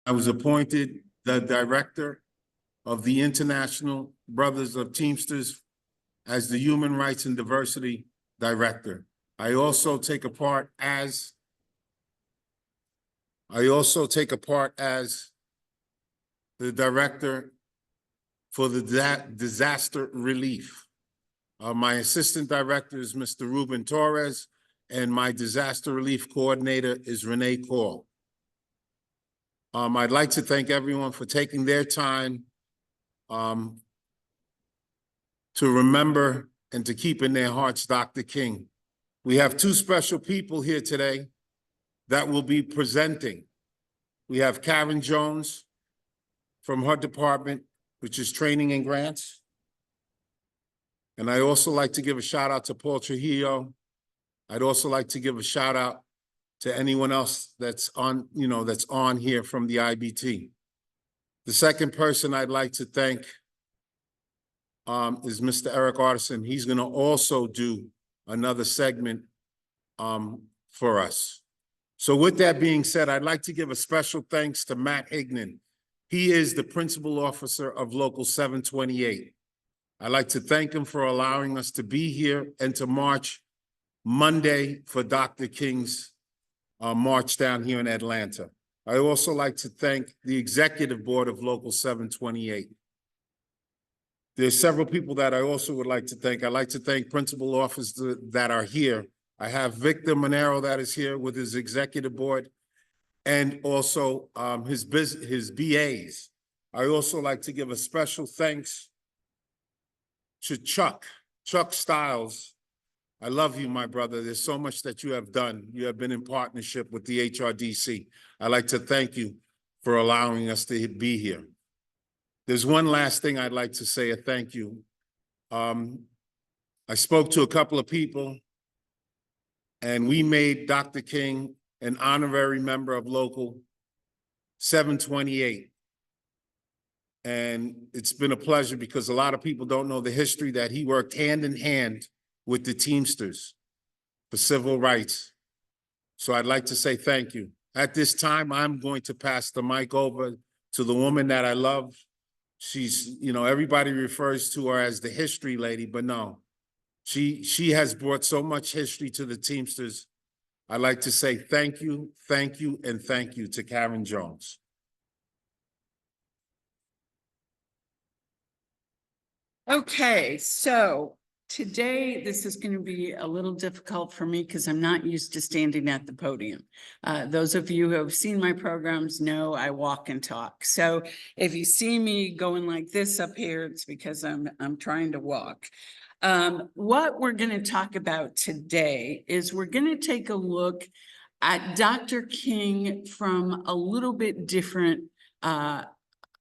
I was appointed the director of the International Brothers of Teamsters as the Human Rights and Diversity Director. I also take a part as the director for the disaster relief. My assistant director is Mr. Ruben Torres, and my disaster relief coordinator is Renee Call. I'd like to thank everyone for taking their time to remember and to keep in their hearts Dr. King. We have two special people here today that will be presenting. We have Karin Jones from her department, which is training and grants. And I also like to give a shout out to Paul Trujillo. I'd also like to give a shout out to anyone else that's on, that's on here from the IBT. The second person I'd like to thank is Mr. Eric Arnesen. He's going to also do another segment for us. So with that being said, I'd like to give a special thanks to Matt Hignan. He is the principal officer of Local 728. I'd like to thank him for allowing us to be here and to march Monday for Dr. King's march down here in Atlanta. I also like to thank the executive board of Local 728. There's several people that I also would like to thank. I'd like to thank principal officers that are here. I have Victor Monero that is here with his executive board, and also his BAs. I also like to give a special thanks to Chuck Stiles. I love you, my brother. There's so much that you have done. You have been in partnership with the HRDC. I'd like to thank you for allowing us to be here. There's one last thing I'd like to say, a thank you. I spoke to a couple of people, and we made Dr. King an honorary member of Local 728. And it's been a pleasure because a lot of people don't know the history that he worked hand in hand with the Teamsters for civil rights. So I'd like to say thank you. At this time, I'm going to pass the mic over to the woman that I love. She's, everybody refers to her as the history lady, but no, she has brought so much history to the Teamsters. I'd like to say thank you, and thank you to Karin Jones. Okay, so today this is going to be a little difficult for me because I'm not used to standing at the podium. Those of you who have seen my programs know I walk and talk. So if you see me going like this up here, it's because I'm trying to walk. What we're going to talk about today is we're going to take a look at Dr. King from a little bit different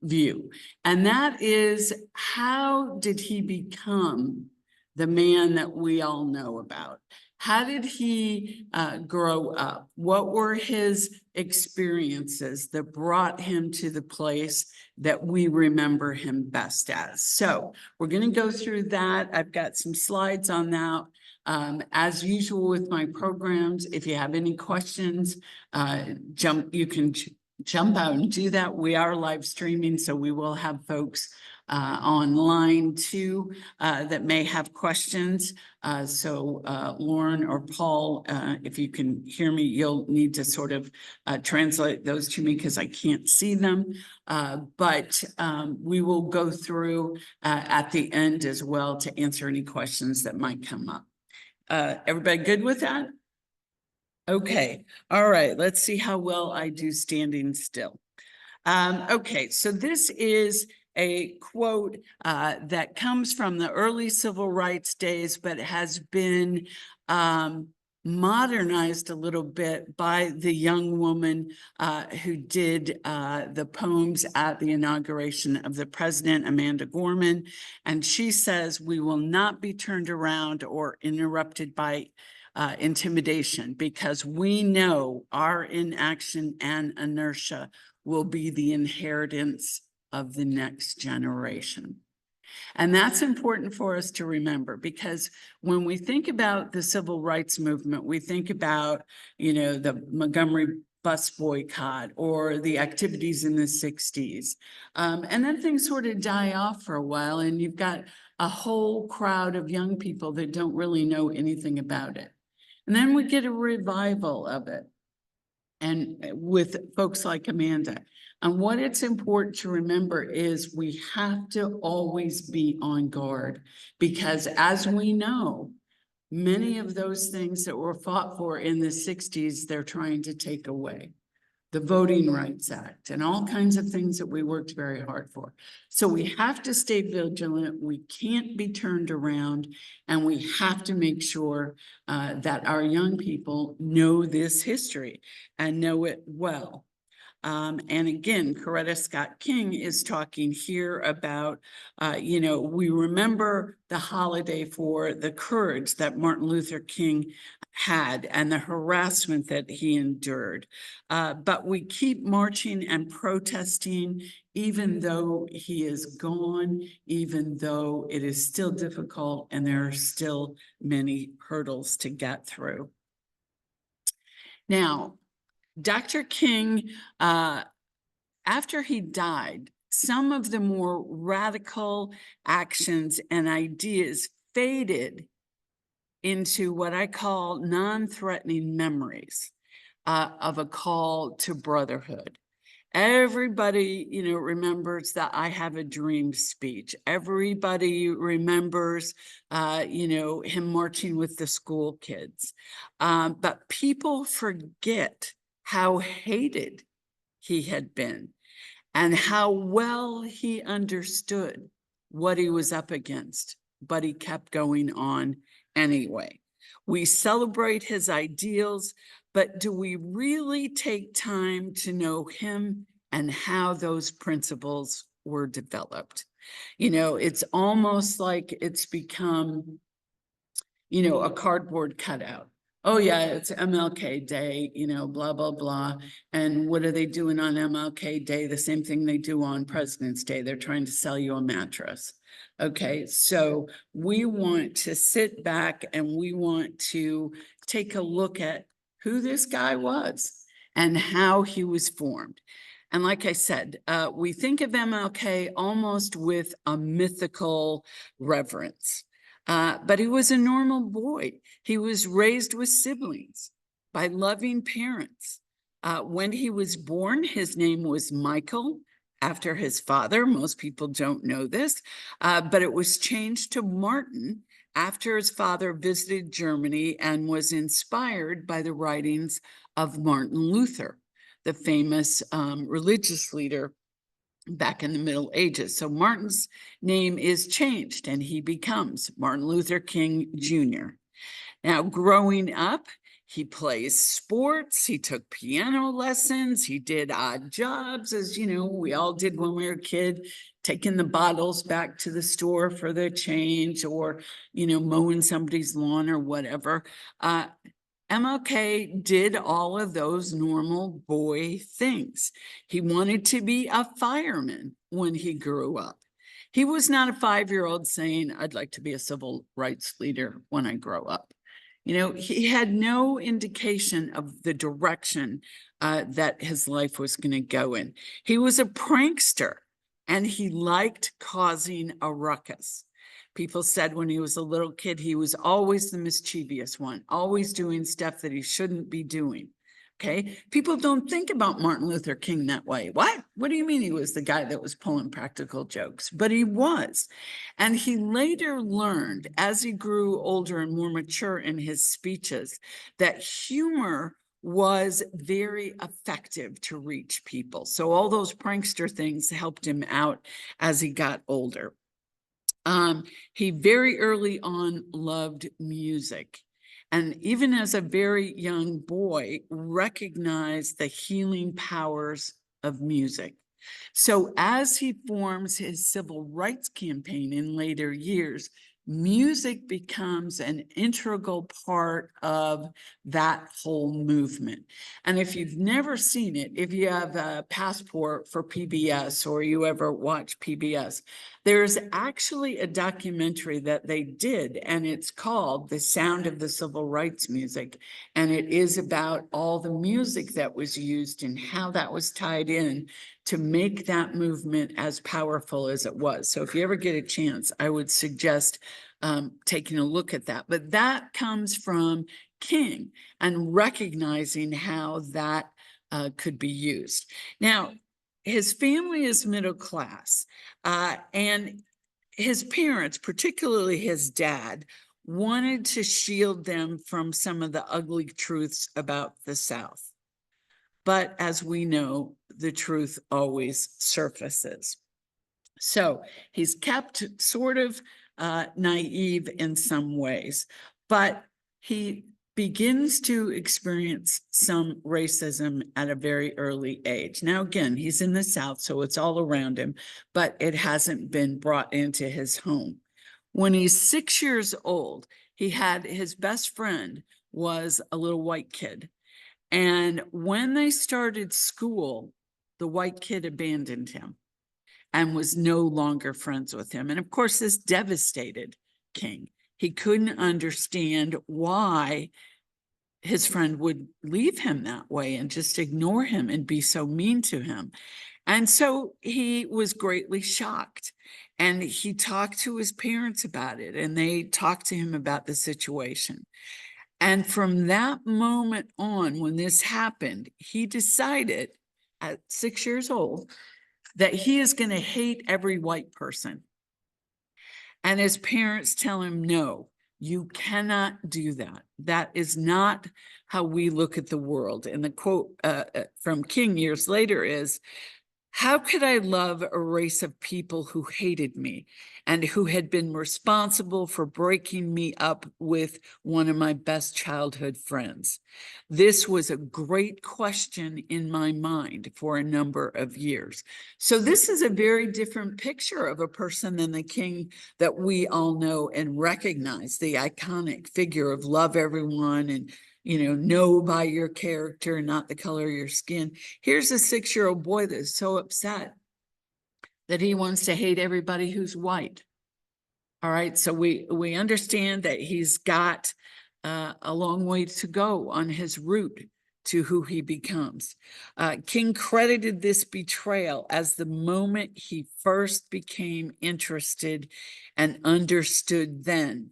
view. And that is, how did he become the man that we all know about? How did he grow up? What were his experiences that brought him to the place that we remember him best as? So we're going to go through that. I've got some slides on that. As usual with my programs, if you have any questions, you can jump out and do that. We are live streaming, so we will have folks online too that may have questions. So Lauren or Paul, if you can hear me, you'll need to sort of translate those to me because I can't see them. But we will go through at the end as well to answer any questions that might come up. Everybody good with that? Okay, all right, let's see how well I do standing still. Okay, so this is a quote that comes from the early civil rights days, but has been modernized a little bit by the young woman who did the poems at the inauguration of the president, Amanda Gorman. And she says, "We will not be turned around or interrupted by intimidation, because we know our inaction and inertia will be the inheritance of the next generation." And that's important for us to remember, because when we think about the civil rights movement, we think about, the Montgomery bus boycott or the activities in the 60s. And then things sort of die off for a while, and you've got a whole crowd of young people that don't really know anything about it. And then we get a revival of it, and with folks like Amanda. And what it's important to remember is we have to always be on guard, because as we know, many of those things that were fought for in the 60s, they're trying to take away. The Voting Rights Act and all kinds of things that we worked very hard for. So we have to stay vigilant. We can't be turned around, and we have to make sure that our young people know this history and know it well. And again, Coretta Scott King is talking here about, we remember the holiday for the courage that Martin Luther King had and the harassment that he endured. But we keep marching and protesting, even though he is gone, even though it is still difficult and there are still many hurdles to get through. Now, Dr. King, after he died, some of the more radical actions and ideas faded into what I call non-threatening memories of a call to brotherhood. Everybody, remembers that I Have a Dream speech. Everybody remembers, him marching with the school kids. But people forget how hated he had been and how well he understood what he was up against, but he kept going on anyway. We celebrate his ideals, but do we really take time to know him and how those principles were developed? It's almost like it's become, a cardboard cutout. Oh yeah, it's MLK Day, blah, blah, blah. And what are they doing on MLK Day? The same thing they do on President's Day. They're trying to sell you a mattress. Okay, so we want to sit back and we want to take a look at who this guy was and how he was formed. And like I said, we think of MLK almost with a mythical reverence. But he was a normal boy. He was raised with siblings by loving parents. When he was born, his name was Michael, after his father. Most people don't know this, but it was changed to Martin after his father visited Germany and was inspired by the writings of Martin Luther, the famous religious leader back in the Middle Ages. So Martin's name is changed and he becomes Martin Luther King Jr. Now, growing up, he plays sports, he took piano lessons, he did odd jobs, as we all did when we were a kid, taking the bottles back to the store for the change, or, mowing somebody's lawn or whatever. MLK did all of those normal boy things. He wanted to be a fireman when he grew up. He was not a 5-year-old saying, I'd like to be a civil rights leader when I grow up. He had no indication of the direction that his life was going to go in. He was a prankster and he liked causing a ruckus. People said when he was a little kid, he was always the mischievous one, always doing stuff that he shouldn't be doing. Okay. People don't think about Martin Luther King that way. What do you mean he was the guy that was pulling practical jokes? But he was. And he later learned, as he grew older and more mature in his speeches, that humor was very effective to reach people. So all those prankster things helped him out as he got older. He very early on loved music. And even as a very young boy, recognized the healing powers of music. So as he forms his civil rights campaign in later years, music becomes an integral part of that whole movement. And if you've never seen it, if you have a passport for PBS or you ever watch PBS, there's actually a documentary that they did, and it's called The Sound of the Civil Rights Music. And it is about all the music that was used and how that was tied in to make that movement as powerful as it was. So if you ever get a chance, I would suggest taking a look at that. But that comes from King and recognizing how that could be used. Now, his family is middle class, and his parents, particularly his dad, wanted to shield them from some of the ugly truths about the South. But as we know, the truth always surfaces. So he's kept sort of naive in some ways, but he begins to experience some racism at a very early age. Now, again, he's in the South, so it's all around him, but it hasn't been brought into his home. When he's 6 years old, he had his best friend was a little white kid. And when they started school, the white kid abandoned him and was no longer friends with him. And of course, this devastated King. He couldn't understand why his friend would leave him that way and just ignore him and be so mean to him. And so he was greatly shocked. And he talked to his parents about it, and they talked to him about the situation. And from that moment on, when this happened, he decided at 6 years old that he is going to hate every white person. And his parents tell him, no, you cannot do that. That is not how we look at the world. And the quote from King years later is, how could I love a race of people who hated me and who had been responsible for breaking me up with one of my best childhood friends? This was a great question in my mind for a number of years. So this is a very different picture of a person than the King that we all know and recognize, the iconic figure of love everyone and know by your character, not the color of your skin. Here's a 6-year-old boy that's so upset that he wants to hate everybody who's white. All right, so we understand that he's got a long way to go on his route to who he becomes. King credited this betrayal as the moment he first became interested and understood then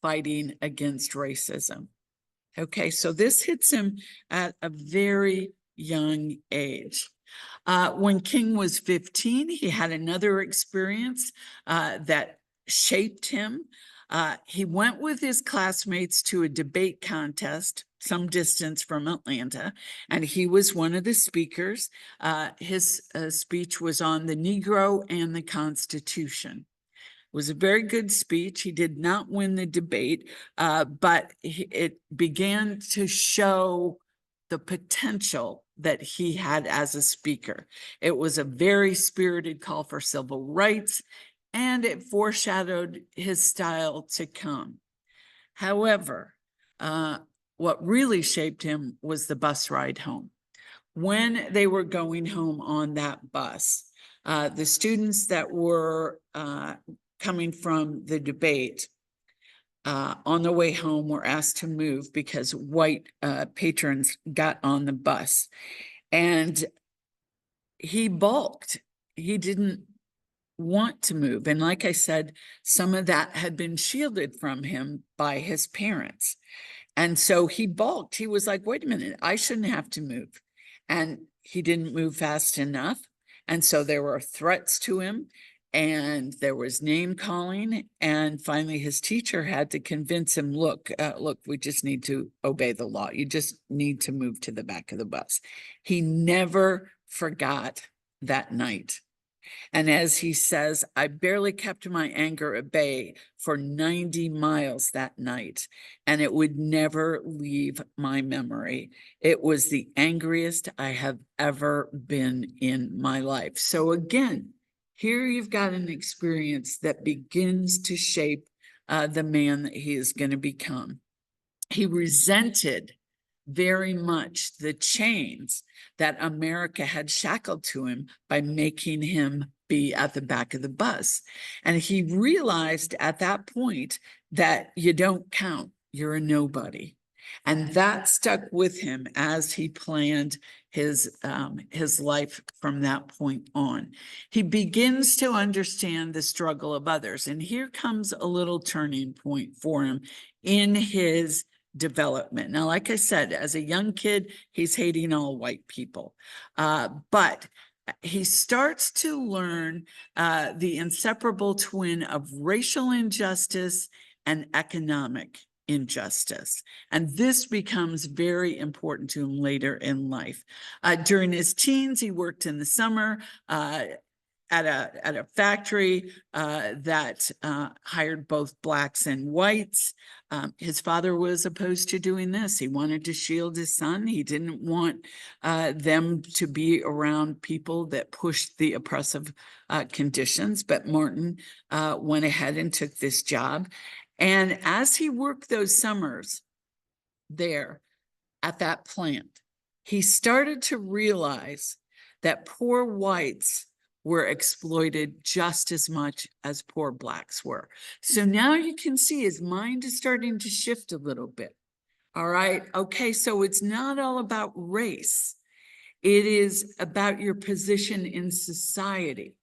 fighting against racism. Okay, so this hits him at a very young age. When King was 15, he had another experience that shaped him. He went with his classmates to a debate contest some distance from Atlanta, and he was one of the speakers. His speech was on the Negro and the Constitution. It was a very good speech. He did not win the debate, but it began to show the potential that he had as a speaker. It was a very spirited call for civil rights, and it foreshadowed his style to come. However, what really shaped him was the bus ride home. When they were going home on that bus, the students that were coming from the debate on the way home were asked to move because white patrons got on the bus. And he balked. He didn't want to move. And like I said, some of that had been shielded from him by his parents. And so he balked. He was like, wait a minute, I shouldn't have to move. And he didn't move fast enough. And so there were threats to him, and there was name calling. And finally, his teacher had to convince him, look, we just need to obey the law. You just need to move to the back of the bus. He never forgot that night. And as he says, I barely kept my anger at bay for 90 miles that night, and it would never leave my memory. It was the angriest I have ever been in my life. So again, here you've got an experience that begins to shape the man that he is going to become. He resented very much the chains that America had shackled to him by making him be at the back of the bus. And he realized at that point that you don't count, you're a nobody. And that stuck with him as he planned his life from that point on. He begins to understand the struggle of others. And here comes a little turning point for him in his development. Now, like I said, as a young kid, he's hating all white people. But he starts to learn the inseparable twin of racial injustice and economic injustice. And this becomes very important to him later in life. During his teens, he worked in the summer at a factory that hired both blacks and whites. His father was opposed to doing this. He wanted to shield his son. He didn't want them to be around people that pushed the oppressive conditions. But Martin went ahead and took this job. And as he worked those summers there at that plant, he started to realize that poor whites were exploited just as much as poor blacks were. So now you can see his mind is starting to shift a little bit. All right. Okay. So it's not all about race. It is about your position in society.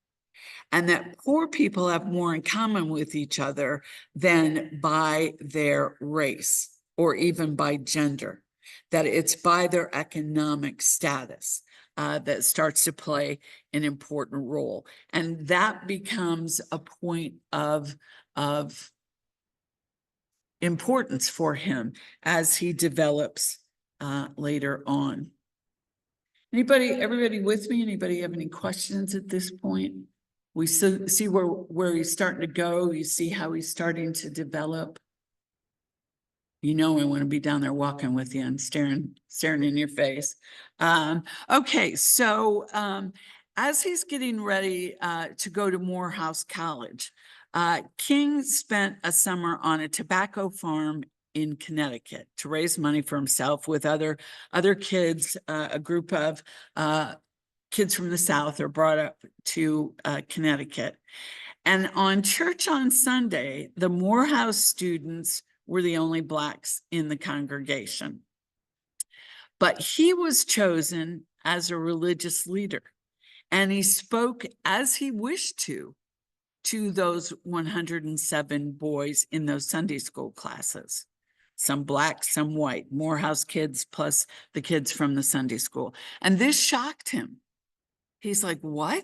And that poor people have more in common with each other than by their race or even by gender, that it's by their economic status that starts to play an important role. And that becomes a point of importance for him as he develops later on. Everybody with me? Anybody have any questions at this point? We see where he's starting to go. You see how he's starting to develop. You know, I want to be down there walking with you and staring in your face. Okay, so as he's getting ready to go to Morehouse College, King spent a summer on a tobacco farm in Connecticut to raise money for himself with other kids. A group of kids from the South are brought up to Connecticut. And on church on Sunday, the Morehouse students were the only blacks in the congregation. But he was chosen as a religious leader, and he spoke as he wished to those 107 boys in those Sunday school classes. Some black, some white, Morehouse kids plus the kids from the Sunday school. And this shocked him. He's like, what?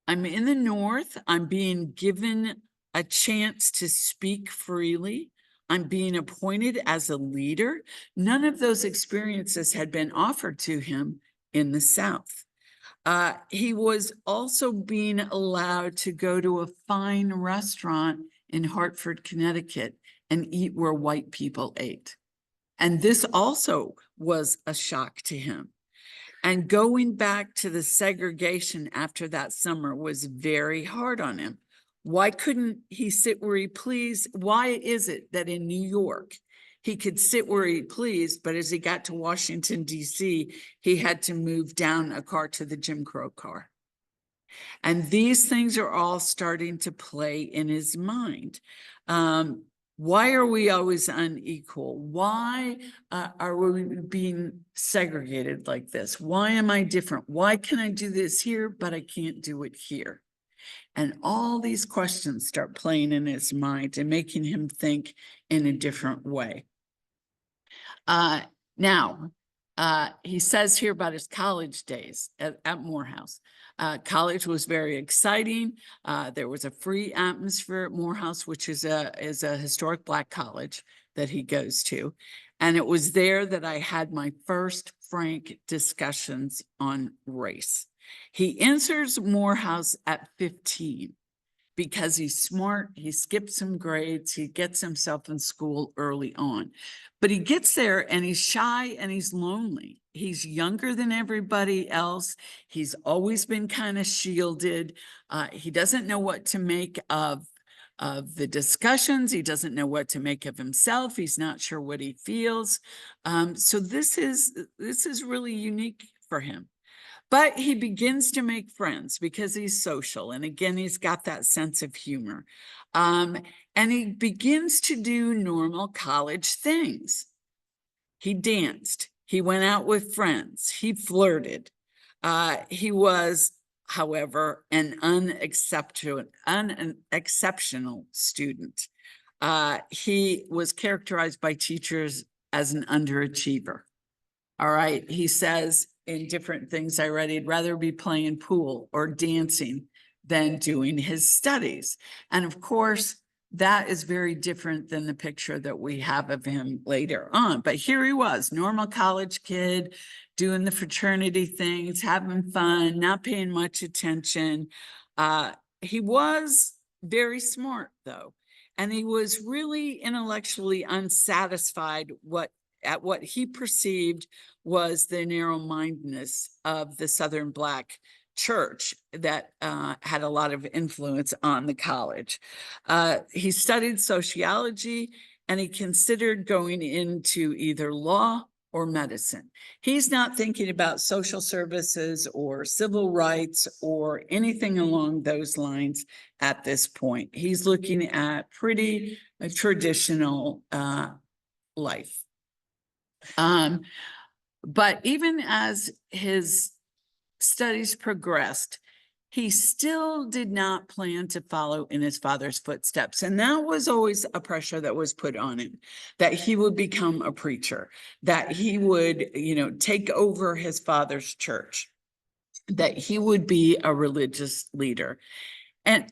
I'm in the North. I'm being given a chance to speak freely. I'm being appointed as a leader. None of those experiences had been offered to him in the South. He was also being allowed to go to a fine restaurant in Hartford, Connecticut, and eat where white people ate. And this also was a shock to him. And going back to the segregation after that summer was very hard on him. Why couldn't he sit where he pleased? Why is it that in New York, he could sit where he pleased, but as he got to Washington, D.C., he had to move down a car to the Jim Crow car? And these things are all starting to play in his mind. Why are we always unequal? Why are we being segregated like this? Why am I different? Why can I do this here, but I can't do it here? And all these questions start playing in his mind and making him think in a different way. Now, he says here about his college days at Morehouse. College was very exciting. There was a free atmosphere at Morehouse, which is a historic black college that he goes to. And it was there that I had my first frank discussions on race. He enters Morehouse at 15 because he's smart. He skips some grades. He gets himself in school early on. But he gets there and he's shy and he's lonely. He's younger than everybody else. He's always been kind of shielded. He doesn't know what to make of of the discussions. He doesn't know what to make of himself. He's not sure what he feels. So this is really unique for him. But he begins to make friends because he's social. And again, he's got that sense of humor. And he begins to do normal college things. He danced. He went out with friends. He flirted. He was, however, an unexceptional student. He was characterized by teachers as an underachiever. All right. He says in different things I read, he'd rather be playing pool or dancing than doing his studies. And of course, that is very different than the picture that we have of him later on. But here he was, normal college kid, doing the fraternity things, having fun, not paying much attention. He was very smart, though, and he was really intellectually unsatisfied at what he perceived was the narrow-mindedness of the Southern Black church that had a lot of influence on the college. He studied sociology, and he considered going into either law or medicine. He's not thinking about social services or civil rights or anything along those lines at this point. He's looking at pretty traditional life. But even as his studies progressed, he still did not plan to follow in his father's footsteps. And that was always a pressure that was put on him, that he would become a preacher, that he would, take over his father's church, that he would be a religious leader. And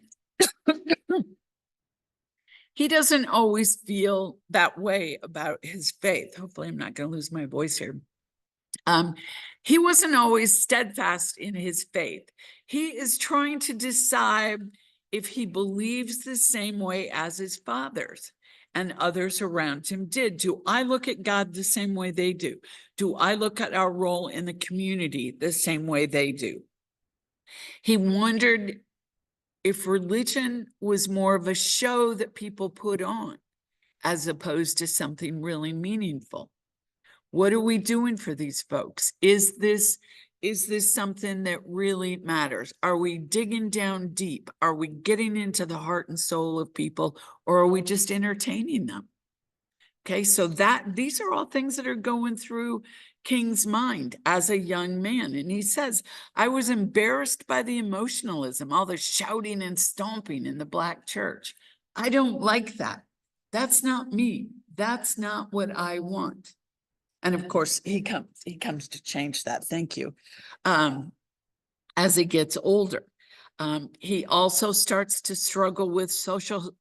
he doesn't always feel that way about his faith. Hopefully I'm not going to lose my voice here. He wasn't always steadfast in his faith. He is trying to decide if he believes the same way as his fathers and others around him did. Do I look at God the same way they do? Do I look at our role in the community the same way they do? He wondered if religion was more of a show that people put on as opposed to something really meaningful. What are we doing for these folks? Is this something that really matters? Are we digging down deep? Are we getting into the heart and soul of people, or are we just entertaining them? Okay, so these are all things that are going through King's mind as a young man. And he says, I was embarrassed by the emotionalism, all the shouting and stomping in the Black church. I don't like that. That's not me. That's not what I want. And of course, he comes to change that. Thank you. As he gets older, he also starts to struggle with social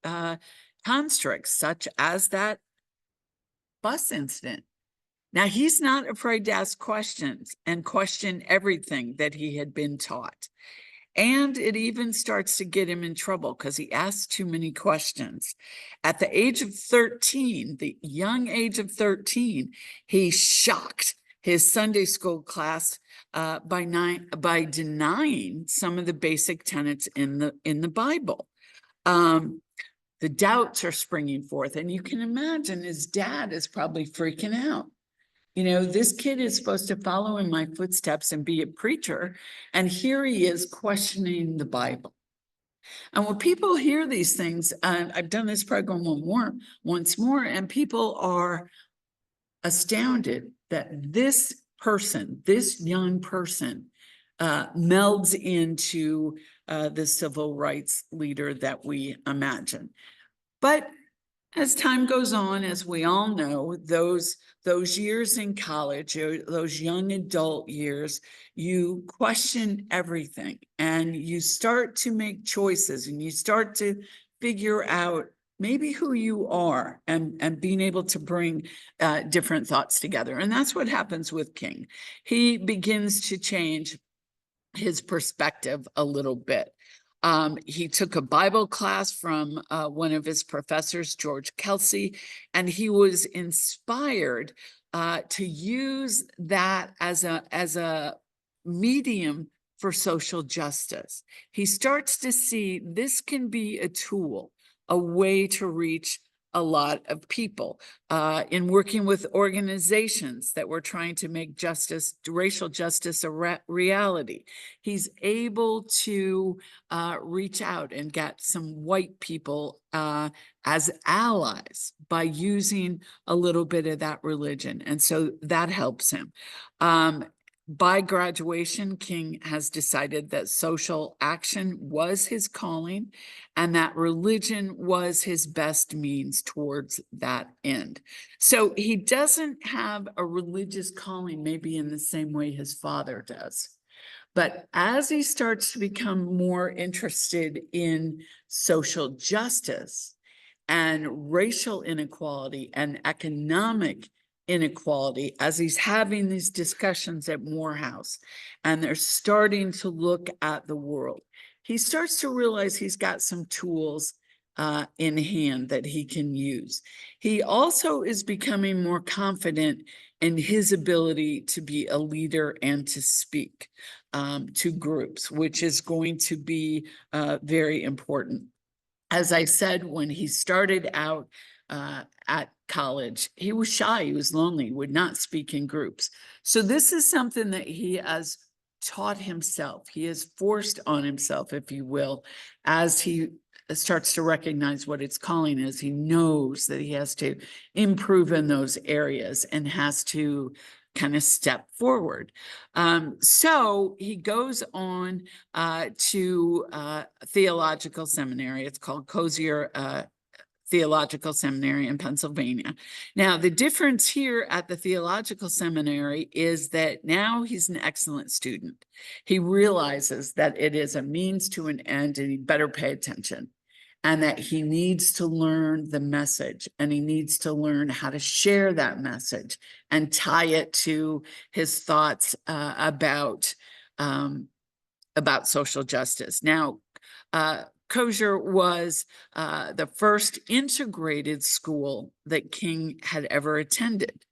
constructs, such as that bus incident. Now, he's not afraid to ask questions and question everything that he had been taught. And it even starts to get him in trouble because he asks too many questions. At the age of 13, the young age of 13, he shocked his Sunday school class by denying some of the basic tenets in the Bible. The doubts are springing forth, and you can imagine his dad is probably freaking out. This kid is supposed to follow in my footsteps and be a preacher, and here he is questioning the Bible. And when people hear these things, I've done this program once more, and people are astounded that this young person, melds into the civil rights leader that we imagine. But as time goes on, as we all know, those years in college, those young adult years, you question everything and you start to make choices and you start to figure out maybe who you are and being able to bring different thoughts together. And that's what happens with King. He begins to change his perspective a little bit. He took a Bible class from one of his professors, George Kelsey, and he was inspired to use that as a medium for social justice. He starts to see this can be a tool a way to reach a lot of people. In working with organizations that were trying to make justice, racial justice, a reality, he's able to reach out and get some white people as allies by using a little bit of that religion. And so that helps him. By graduation, King has decided that social action was his calling and that religion was his best means towards that end. So he doesn't have a religious calling maybe in the same way his father does. But as he starts to become more interested in social justice and racial inequality and economic inequality, as he's having these discussions at Morehouse and they're starting to look at the world, he starts to realize he's got some tools in hand that he can use. He also is becoming more confident in his ability to be a leader and to speak to groups, which is going to be very important. As I said, when he started out at college, he was shy, he was lonely, would not speak in groups. So this is something that he has taught himself. He has forced on himself, if you will, as he starts to recognize what its calling is. He knows that he has to improve in those areas and has to kind of step forward. So he goes on to theological seminary. It's called Cozier Theological Seminary in Pennsylvania. Now, the difference here at the theological seminary is that now he's an excellent student. He realizes that it is a means to an end and he better pay attention, and that he needs to learn the message and he needs to learn how to share that message and tie it to his thoughts about social justice. Now, Cozier was the first integrated school that King had ever attended.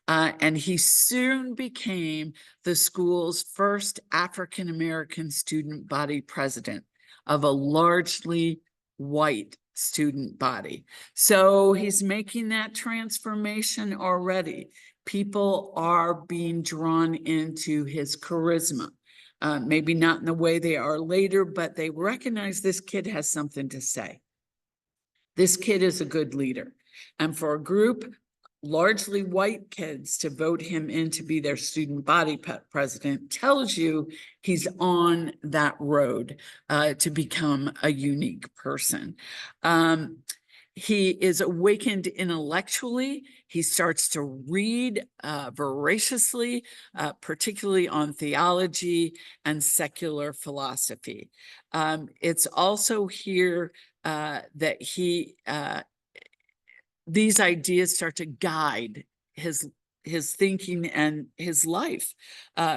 And he soon became the school's first African-American student body president of a largely white student body. So he's making that transformation already. People are being drawn into his charisma. Maybe not in the way they are later, but they recognize this kid has something to say. This kid is a good leader. And for a group, largely white kids, to vote him in to be their student body president tells you he's on that road to become a unique person. He is awakened intellectually. He starts to read voraciously, particularly on theology and secular philosophy. It's also here that these ideas start to guide his thinking and his life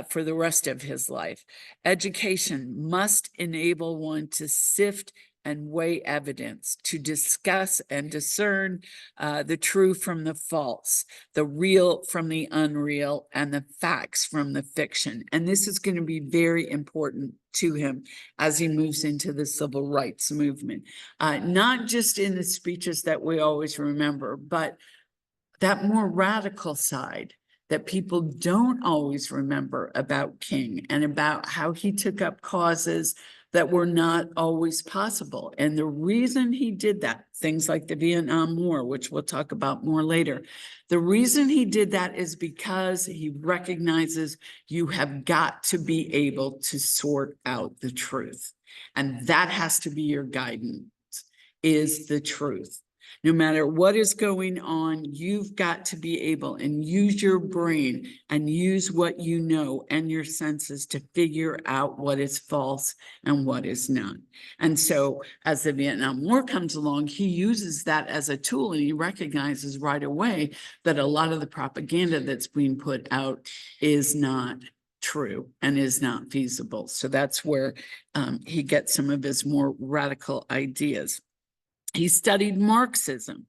for the rest of his life. Education must enable one to sift and weigh evidence, to discuss and discern the true from the false, the real from the unreal, and the facts from the fiction. And this is going to be very important to him as he moves into the civil rights movement, not just in the speeches that we always remember, but that more radical side that people don't always remember about King, and about how he took up causes that were not always possible. And the reason he did that, things like the Vietnam War, which we'll talk about more later, the reason he did that is because he recognizes you have got to be able to sort out the truth. And that has to be your guidance, is the truth. No matter what is going on, you've got to be able and use your brain and use what you know and your senses to figure out what is false and what is not. And so as the Vietnam War comes along, he uses that as a tool, and he recognizes right away that a lot of the propaganda that's being put out is not true and is not feasible. So that's where he gets some of his more radical ideas. He studied Marxism,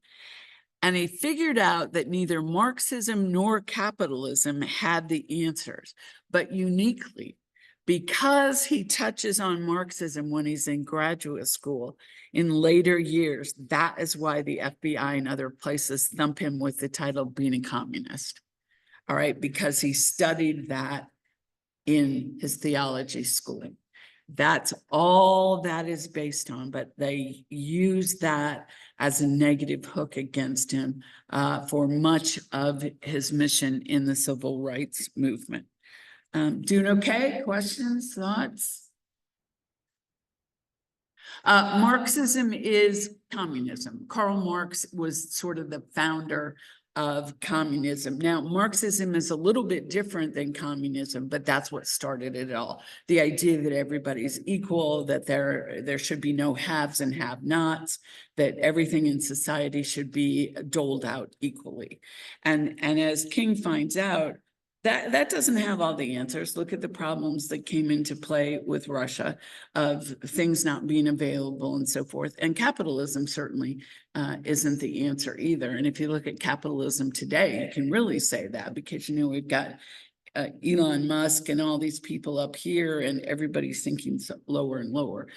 and he figured out that neither Marxism nor capitalism had the answers, but uniquely, because he touches on Marxism when he's in graduate school in later years, that is why the FBI and other places thump him with the title being a communist. All right, because he studied that in his theology schooling. That's all that is based on, but they use that as a negative hook against him for much of his mission in the civil rights movement. Doing okay? Questions, thoughts? Marxism is communism. Karl Marx was sort of the founder of communism. Now, Marxism is a little bit different than communism, but that's what started it all. The idea that everybody's equal, that there should be no haves and have-nots, that everything in society should be doled out equally. And as King finds out, that doesn't have all the answers. Look at the problems that came into play with Russia of things not being available and so forth. And capitalism certainly isn't the answer either. And if you look at capitalism today, you can really say that because, you know, we've got Elon Musk and all these people up here and everybody's sinking lower and lower.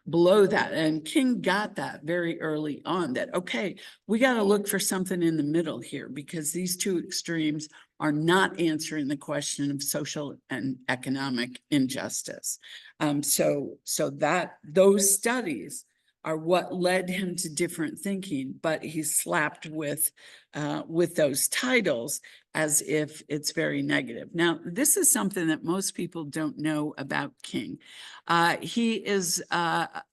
Below that. And King got that very early on that, okay, we got to look for something in the middle here because these two extremes are not answering the question of social and economic injustice. So that those studies are what led him to different thinking, but he's slapped with those titles as if it's very negative. Now, this is something that most people don't know about King. He is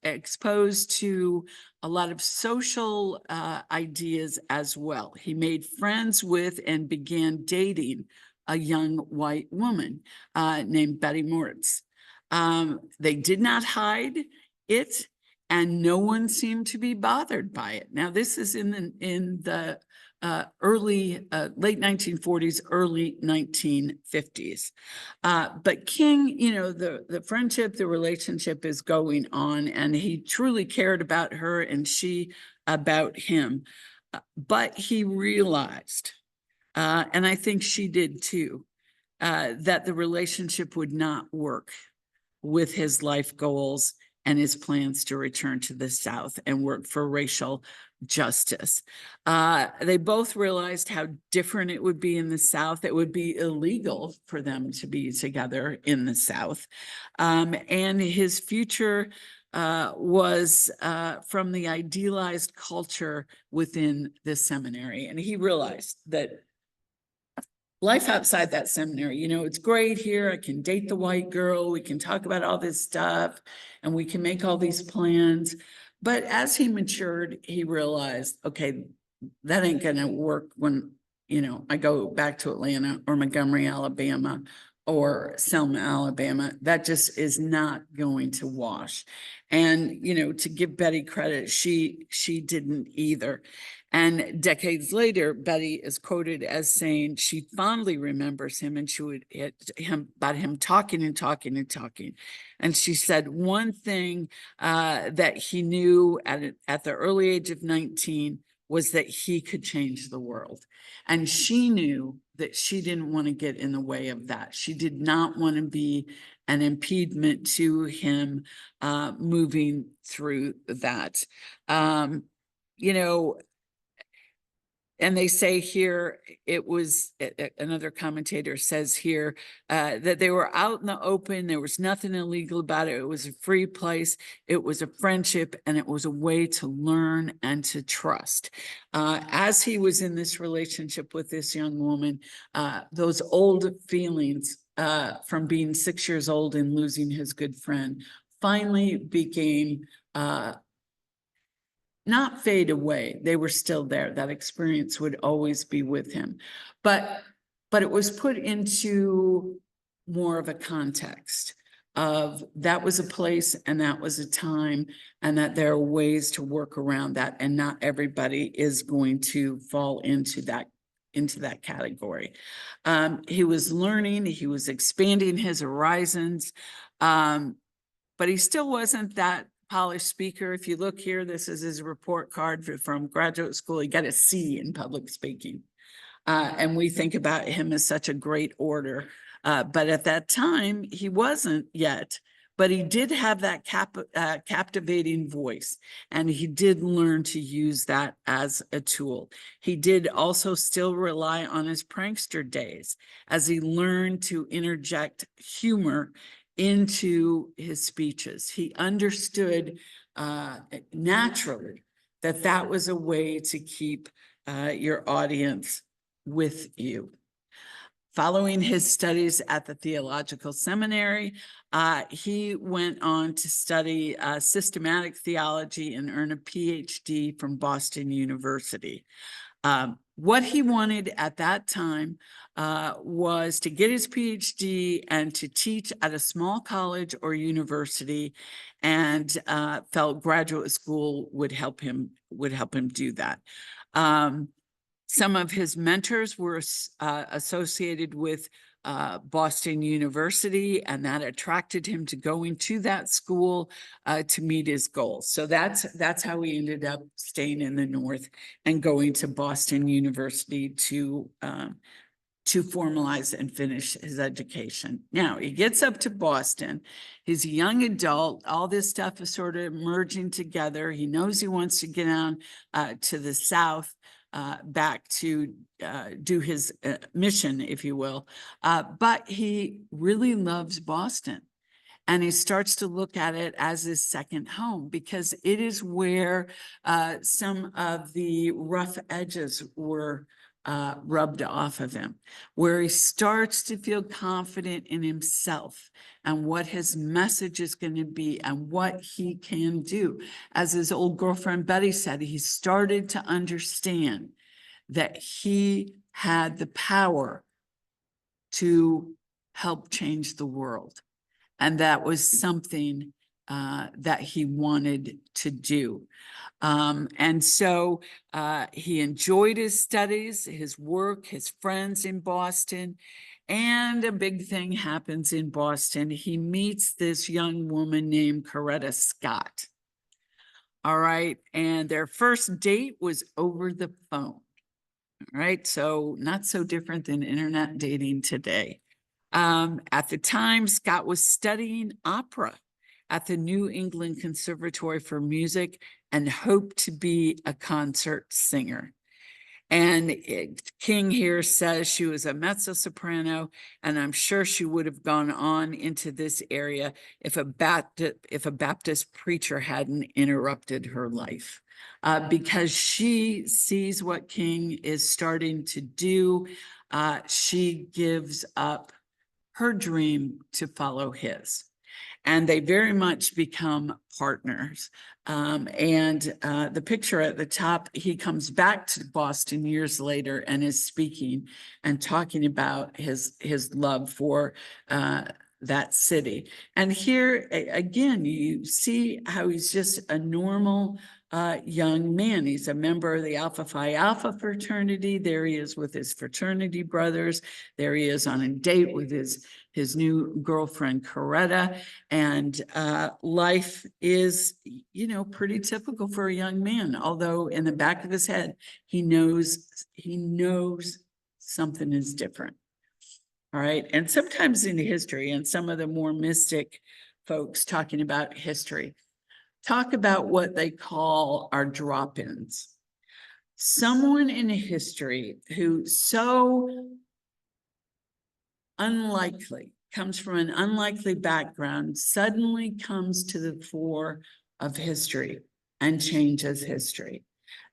exposed to a lot of social ideas as well. He made friends with and began dating a young white woman named Betty Moritz. They did not hide it, and no one seemed to be bothered by it. Now, this is in the late 1940s, early 1950s. But King, you know, the friendship, the relationship is going on, and he truly cared about her and she about him. But he realized, and I think she did too, that the relationship would not work with his life goals and his plans to return to the South and work for racial justice. They both realized how different it would be in the South. It would be illegal for them to be together in the South. And his future was from the idealized culture within the seminary. And he realized that life outside that seminary, you know, it's great here. I can date the white girl. We can talk about all this stuff and we can make all these plans. But as he matured, he realized, okay, that ain't going to work when, you know, I go back to Atlanta or Montgomery, Alabama, or Selma, Alabama. That just is not going to wash. And, you know, to give Betty credit, she didn't either. And decades later, Betty is quoted as saying she fondly remembers him and she would about him talking and talking and talking. And she said one thing that he knew at the early age of 19 was that he could change the world. And she knew that she didn't want to get in the way of that. She did not want to be an impediment to him moving through that. You know, and they say here, it was, another commentator says here, that they were out in the open. There was nothing illegal about it. It was a free place. It was a friendship, and it was a way to learn and to trust. As he was in this relationship with this young woman, those old feelings from being 6 years old and losing his good friend finally became not fade away. They were still there. That experience would always be with him. But it was put into more of a context of that was a place and that was a time, and that there are ways to work around that, and not everybody is going to fall into that category. He was learning, he was expanding his horizons, but he still wasn't that polished speaker. If you look here, this is his report card from graduate school. He got a C in public speaking. And we think about him as such a great orator. But at that time, he wasn't yet, but he did have that captivating voice, and he did learn to use that as a tool. He did also still rely on his prankster days as he learned to interject humor into his speeches. He understood naturally that that was a way to keep your audience with you. Following his studies at the theological seminary, he went on to study systematic theology and earn a PhD from Boston University. What he wanted at that time was to get his PhD and to teach at a small college or university, and felt graduate school would help him do that. Some of his mentors were associated with Boston University, and that attracted him to going to that school to meet his goals. So that's how he ended up staying in the North and going to Boston University to formalize and finish his education. Now he gets up to Boston. He's a young adult. All this stuff is sort of merging together. He knows he wants to get down to the South, back to do his mission, if you will. But he really loves Boston. And he starts to look at it as his second home, because it is where some of the rough edges were rubbed off of him, where he starts to feel confident in himself and what his message is going to be and what he can do. As his old girlfriend Betty said, he started to understand that he had the power to help change the world. And that was something that he wanted to do. And so he enjoyed his studies, his work, his friends in Boston. And a big thing happens in Boston. He meets this young woman named Coretta Scott. All right. And their first date was over the phone. All right. So not so different than internet dating today. At the time, Scott was studying opera at the New England Conservatory for Music and hoped to be a concert singer. And King here says she was a mezzo-soprano, and I'm sure she would have gone on into this area if a Baptist preacher hadn't interrupted her life. Because she sees what King is starting to do, she gives up her dream to follow his. And they very much become partners. The picture at the top, he comes back to Boston years later and is speaking and talking about his love for that city. And here again, you see how he's just a normal young man. He's a member of the Alpha Phi Alpha fraternity. There he is with his fraternity brothers. There he is on a date with his new girlfriend, Coretta. And life is, pretty typical for a young man. Although in the back of his head, he knows something is different. All right. And sometimes in history, and some of the more mystic folks talking about history, talk about what they call our drop-ins. Someone in history who so unlikely, comes from an unlikely background, suddenly comes to the fore of history and changes history.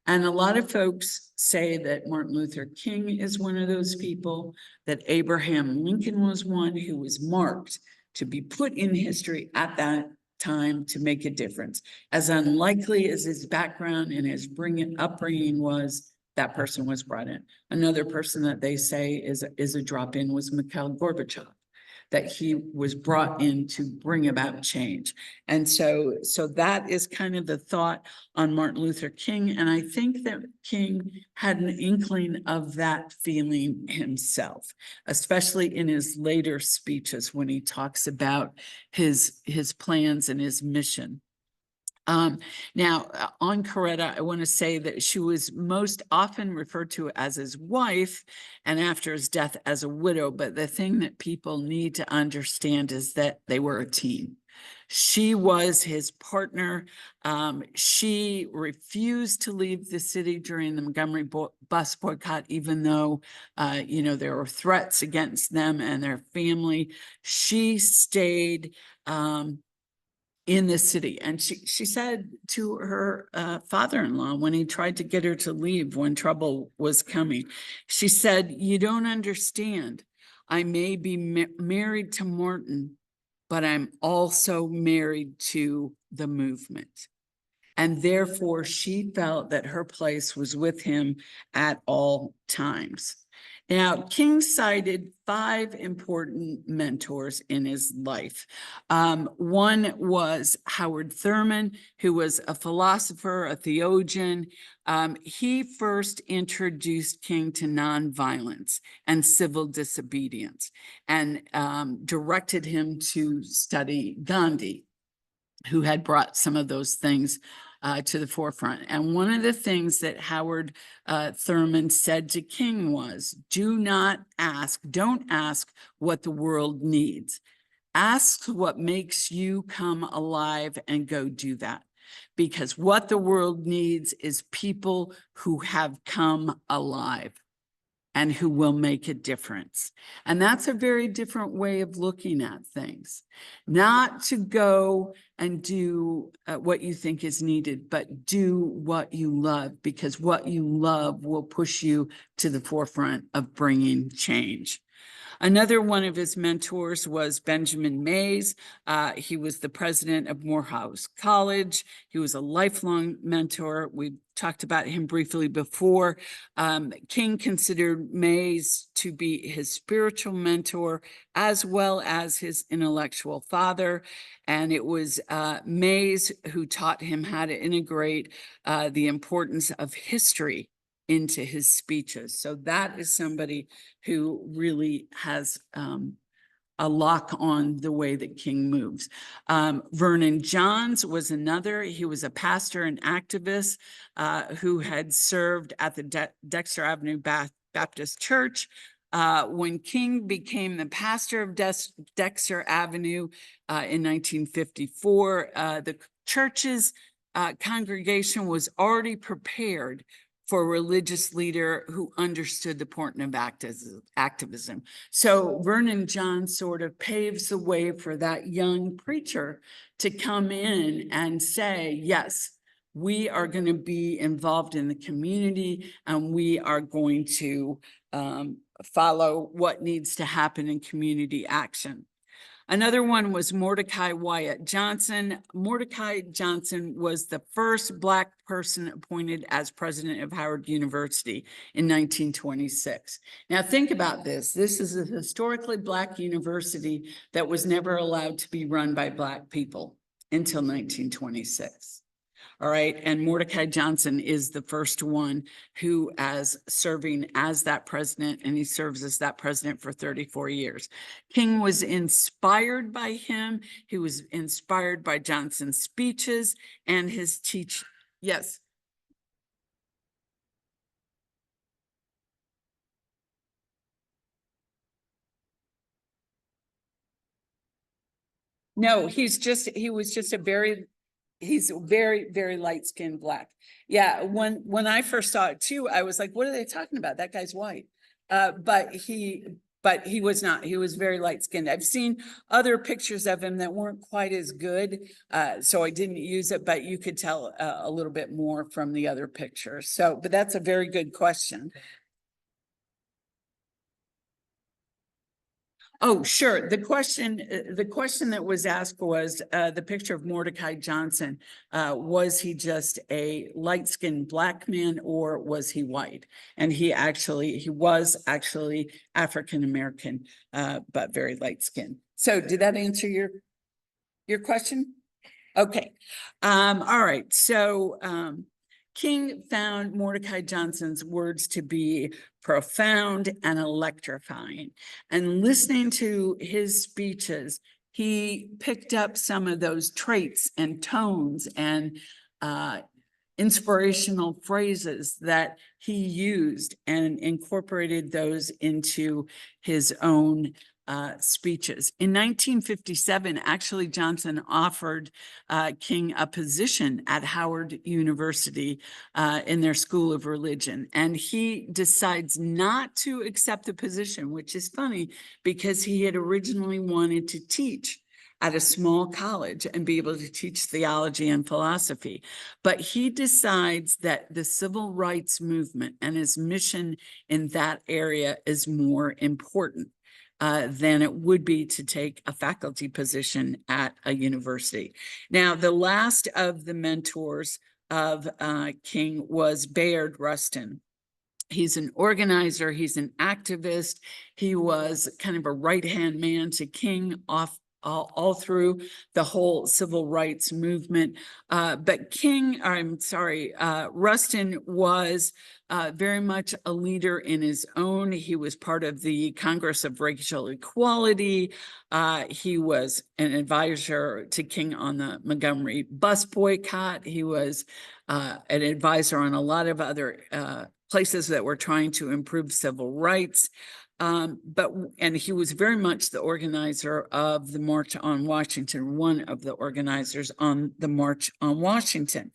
And a lot of folks say that Martin Luther King is one of those people, that Abraham Lincoln was one who was marked to be put in history at that time to make a difference. As unlikely as his background and his upbringing was, that person was brought in. Another person that they say is a drop-in was Mikhail Gorbachev, that he was brought in to bring about change. And so that is kind of the thought on Martin Luther King. And I think that King had an inkling of that feeling himself, especially in his later speeches when he talks about his plans and his mission. Now, on Coretta, I want to say that she was most often referred to as his wife, and after his death as a widow. But the thing that people need to understand is that they were a team. She was his partner. She refused to leave the city during the Montgomery bus boycott, even though, there were threats against them and their family. She stayed, in the city. And she said to her father-in-law when he tried to get her to leave when trouble was coming, she said, "You don't understand. I may be married to Martin, but I'm also married to the movement." And therefore, she felt that her place was with him at all times. Now, King cited 5 important mentors in his life. One was Howard Thurman, who was a philosopher, a theologian. He first introduced King to nonviolence and civil disobedience, and directed him to study Gandhi, who had brought some of those things to the forefront. And one of the things that Howard Thurman said to King was, don't ask what the world needs. Ask what makes you come alive and go do that. Because what the world needs is people who have come alive and who will make a difference. And that's a very different way of looking at things. Not to go and do what you think is needed, but do what you love, because what you love will push you to the forefront of bringing change. Another one of his mentors was Benjamin Mays. He was the president of Morehouse College. He was a lifelong mentor. We talked about him briefly before. King considered Mays to be his spiritual mentor as well as his intellectual father. And it was Mays who taught him how to integrate the importance of history into his speeches. So that is somebody who really has a lock on the way that King moves. Vernon Johns was another. He was a pastor and activist who had served at the Dexter Avenue Baptist Church. When King became the pastor of Dexter Avenue in 1954, the church's congregation was already prepared for a religious leader who understood the importance of activism. So Vernon Johns sort of paves the way for that young preacher to come in and say, yes, we are going to be involved in the community and we are going to follow what needs to happen in community action. Another one was Mordecai Wyatt Johnson. Mordecai Johnson was the first Black person appointed as president of Howard University in 1926. Now think about this. This is a historically Black university that was never allowed to be run by Black people until 1926. All right. And Mordecai Johnson is the first one who as serving as that president, and he serves as that president for 34 years. King was inspired by him. He was inspired by Johnson's speeches and his teach. Yes. No, he was just a very, he's very, very light-skinned Black. Yeah, when I first saw it too, I was like, what are they talking about? That guy's white. But he was not. He was very light-skinned. I've seen other pictures of him that weren't quite as good, so I didn't use it, but you could tell a little bit more from the other pictures. So, but that's a very good question. Oh, sure. The question that was asked was the picture of Mordecai Johnson. Was he just a light-skinned Black man or was he white? And he was actually African-American, but very light-skinned. So did that answer your question? Okay. All right. So King found Mordecai Johnson's words to be profound and electrifying. And listening to his speeches he picked up some of those traits and tones and inspirational phrases that he used and incorporated those into his own speeches. In 1957, actually, Johnson offered King a position at Howard University in their School of Religion, and he decides not to accept the position, which is funny because he had originally wanted to teach at a small college and be able to teach theology and philosophy. But he decides that the civil rights movement and his mission in that area is more important than it would be to take a faculty position at a university. Now, the last of the mentors of King was Bayard Rustin. He's an organizer, he's an activist. He was kind of a right-hand man to King all through the whole civil rights movement. But Rustin was very much a leader in his own. He was part of the Congress of Racial Equality. He was an advisor to King on the Montgomery bus boycott. He was an advisor on a lot of other places that were trying to improve civil rights. And he was very much the organizer of the March on Washington, one of the organizers on the March on Washington.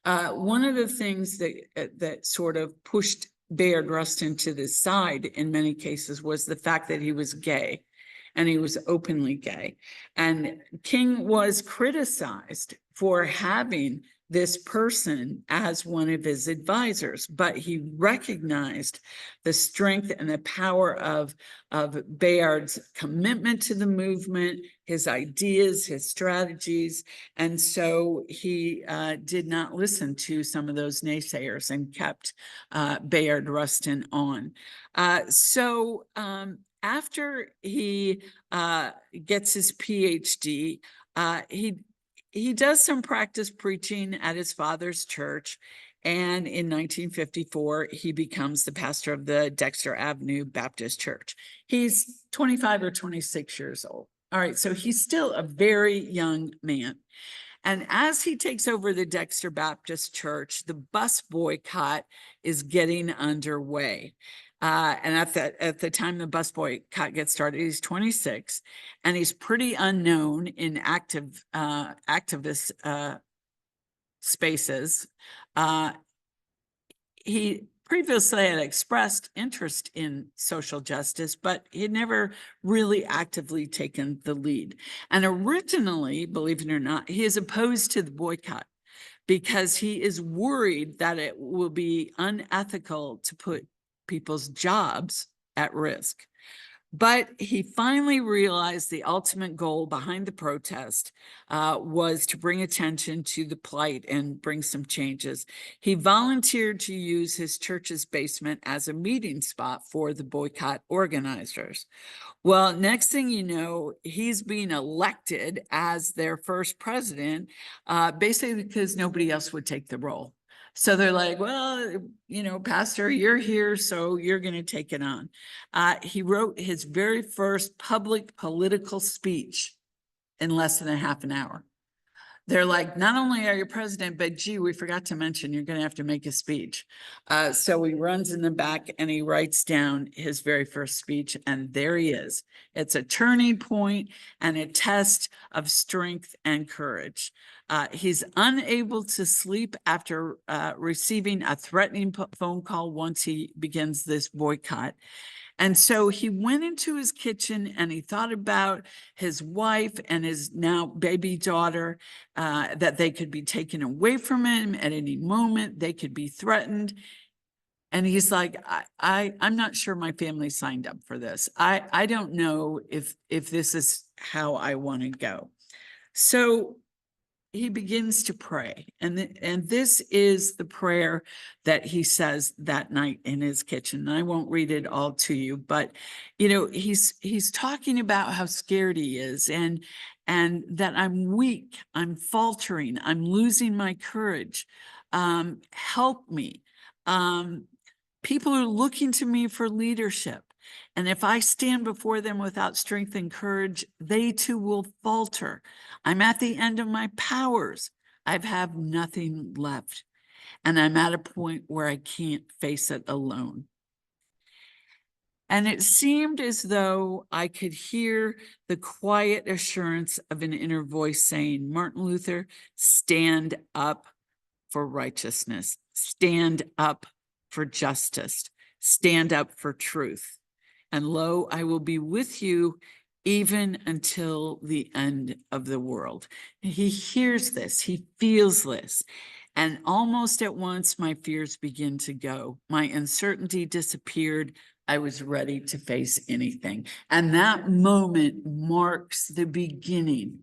One of the things that sort of pushed Bayard Rustin to the side in many cases was the fact that he was gay, and he was openly gay. And King was criticized for having this person as one of his advisors, but he recognized the strength and the power of Bayard's commitment to the movement, his ideas, his strategies. And so he did not listen to some of those naysayers and kept Bayard Rustin on. After he gets his PhD, he does some practice preaching at his father's church. And in 1954, he becomes the pastor of the Dexter Avenue Baptist Church. He's 25 or 26 years old. All right, so he's still a very young man. And as he takes over the Dexter Baptist Church, the bus boycott is getting underway. And at the time the bus boycott gets started, he's 26, and he's pretty unknown in activist spaces. He previously had expressed interest in social justice, but he had never really actively taken the lead. And originally, believe it or not, he is opposed to the boycott because he is worried that it will be unethical to put people's jobs at risk. But he finally realized the ultimate goal behind the protest was to bring attention to the plight and bring some changes. He volunteered to use his church's basement as a meeting spot for the boycott organizers. Well, next thing you know, he's being elected as their first president, basically because nobody else would take the role. So they're like, well, Pastor, you're here, so you're going to take it on. He wrote his very first public political speech in less than a half an hour. They're like, not only are you president, but gee, we forgot to mention you're going to have to make a speech. So he runs in the back and he writes down his very first speech, and there he is. It's a turning point and a test of strength and courage. He's unable to sleep after receiving a threatening phone call once he begins this boycott. And so he went into his kitchen and he thought about his wife and his now baby daughter, that they could be taken away from him at any moment. They could be threatened. And he's like, I'm not sure my family signed up for this. I don't know if this is how I want to go. So he begins to pray. And this is the prayer that he says that night in his kitchen. And I won't read it all to you, but he's talking about how scared he is and that I'm weak, I'm faltering, I'm losing my courage. Help me. People are looking to me for leadership. And if I stand before them without strength and courage, they too will falter. I'm at the end of my powers. I have nothing left. And I'm at a point where I can't face it alone. And it seemed as though I could hear the quiet assurance of an inner voice saying, Martin Luther, stand up for righteousness, stand up for justice, stand up for truth. And lo, I will be with you even until the end of the world. He hears this, he feels this. And almost at once, my fears begin to go. My uncertainty disappeared. I was ready to face anything. And that moment marks the beginning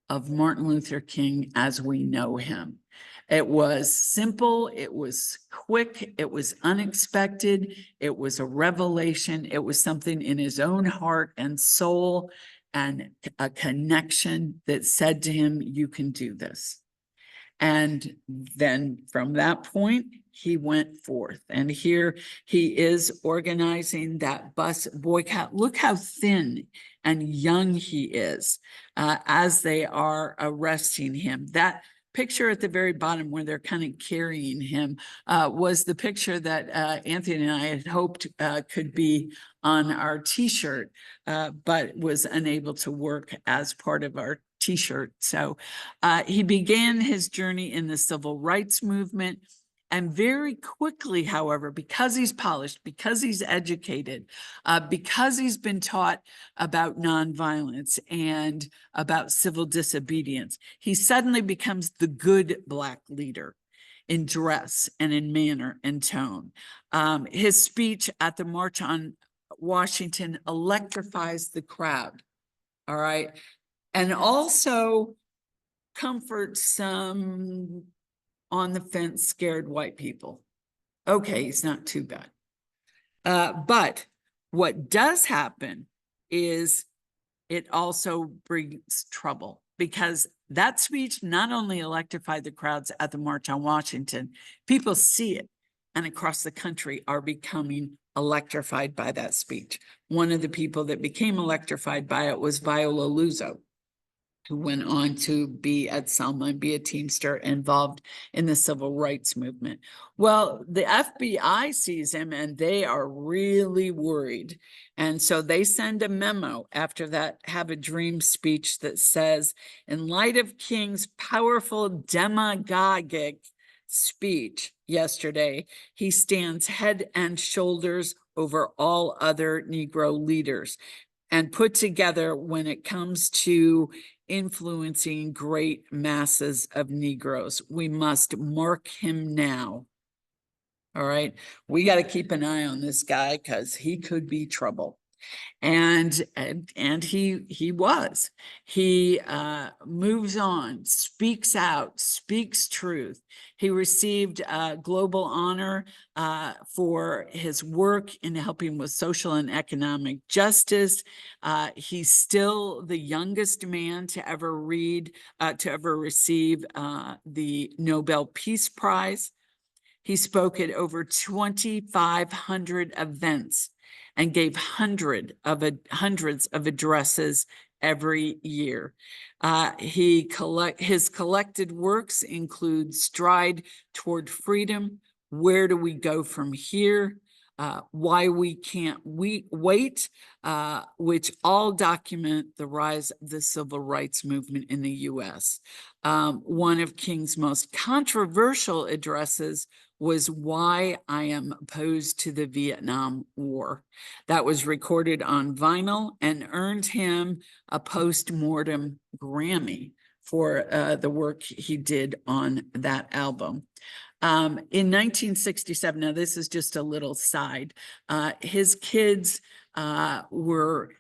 of Martin Luther King as we know him. It was simple, it was quick, it was unexpected, it was a revelation, it was something in his own heart and soul, and a connection that said to him, you can do this. And then from that point, he went forth. And here he is organizing that bus boycott. Look how thin and young he is as they are arresting him. That picture at the very bottom where they're kind of carrying him was the picture that Anthony and I had hoped could be on our t-shirt, but was unable to work as part of our t-shirt. So he began his journey in the civil rights movement. And very quickly, however, because he's polished, because he's educated, because he's been taught about nonviolence and about civil disobedience, he suddenly becomes the good Black leader in dress and in manner and tone. His speech at the March on Washington electrifies the crowd, all right? And also comforts some on the fence, scared white people. Okay, it's not too bad. But what does happen is it also brings trouble, because that speech not only electrified the crowds at the March on Washington, people see it and across the country are becoming electrified by that speech. One of the people that became electrified by it was Viola Luso, who went on to be at Selma and be a Teamster involved in the civil rights movement. Well, the FBI sees him and they are really worried. And so they send a memo after that Have a Dream speech that says, in light of King's powerful demagogic speech yesterday, he stands head and shoulders over all other Negro leaders. And put together when it comes to influencing great masses of Negroes, we must mark him now. All right, we got to keep an eye on this guy because he could be trouble. And he was. He moves on, speaks out, speaks truth. He received global honor for his work in helping with social and economic justice. He's still the youngest man to ever receive the Nobel Peace Prize. He spoke at over 2,500 events and gave hundreds of addresses every year. His collected works include Stride Toward Freedom, Where Do We Go From Here, Why We Can't Wait, which all document the rise of the civil rights movement in the US. One of King's most controversial addresses was Why I Am Opposed to the Vietnam War. That was recorded on vinyl and earned him a post-mortem Grammy for the work he did on that album. In 1967, now this is just a little side, his kids were,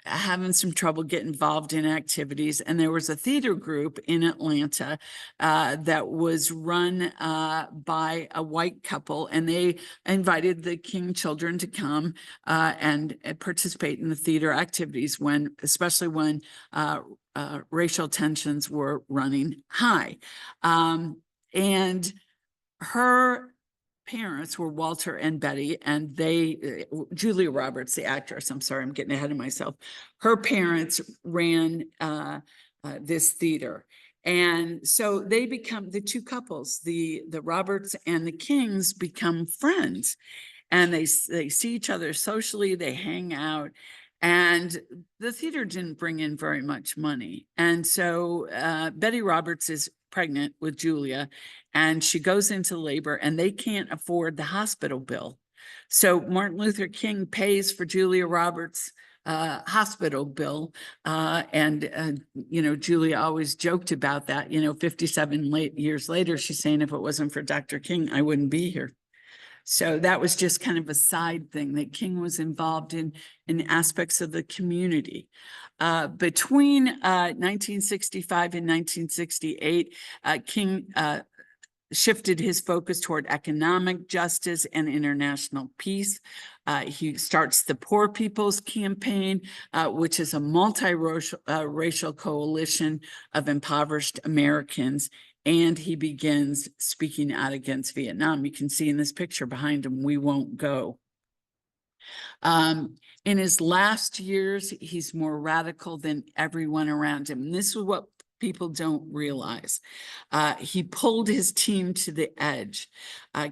having some trouble getting involved in activities. And there was a theater group in Atlanta that was run by a white couple, and they invited the King children to come and participate in the theater activities especially when racial tensions were running high. And her parents were Walter and Betty, and they, Julia Roberts, the actress, I'm sorry, I'm getting ahead of myself. Her parents ran this theater. And so they become the two couples, the Roberts and the Kings become friends, and they see each other socially, they hang out. And the theater didn't bring in very much money. And so Betty Roberts is pregnant with Julia, and she goes into labor, and they can't afford the hospital bill. So Martin Luther King pays for Julia Roberts' hospital bill. You know, Julia always joked about that. You know, 57 years later, she's saying, if it wasn't for Dr. King, I wouldn't be here. So that was just kind of a side thing that King was involved in aspects of the community. Between 1965 and 1968, King shifted his focus toward economic justice and international peace. He starts the Poor People's Campaign, which is a multi-racial racial coalition of impoverished Americans. And he begins speaking out against Vietnam. You can see in this picture behind him, "We won't go." In his last years, he's more radical than everyone around him. And this is what people don't realize. He pulled his team to the edge.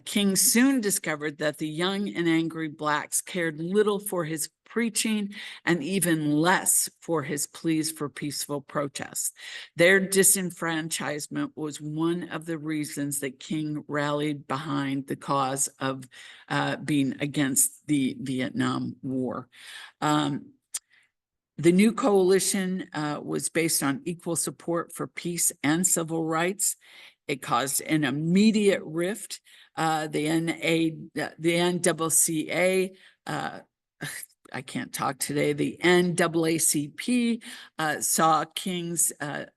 King soon discovered that the young and angry Blacks cared little for his preaching and even less for his pleas for peaceful protests. Their disenfranchisement was one of the reasons that King rallied behind the cause of being against the Vietnam War. The new coalition was based on equal support for peace and civil rights. It caused an immediate rift. The NAACA, I can't talk today, the NAACP saw King's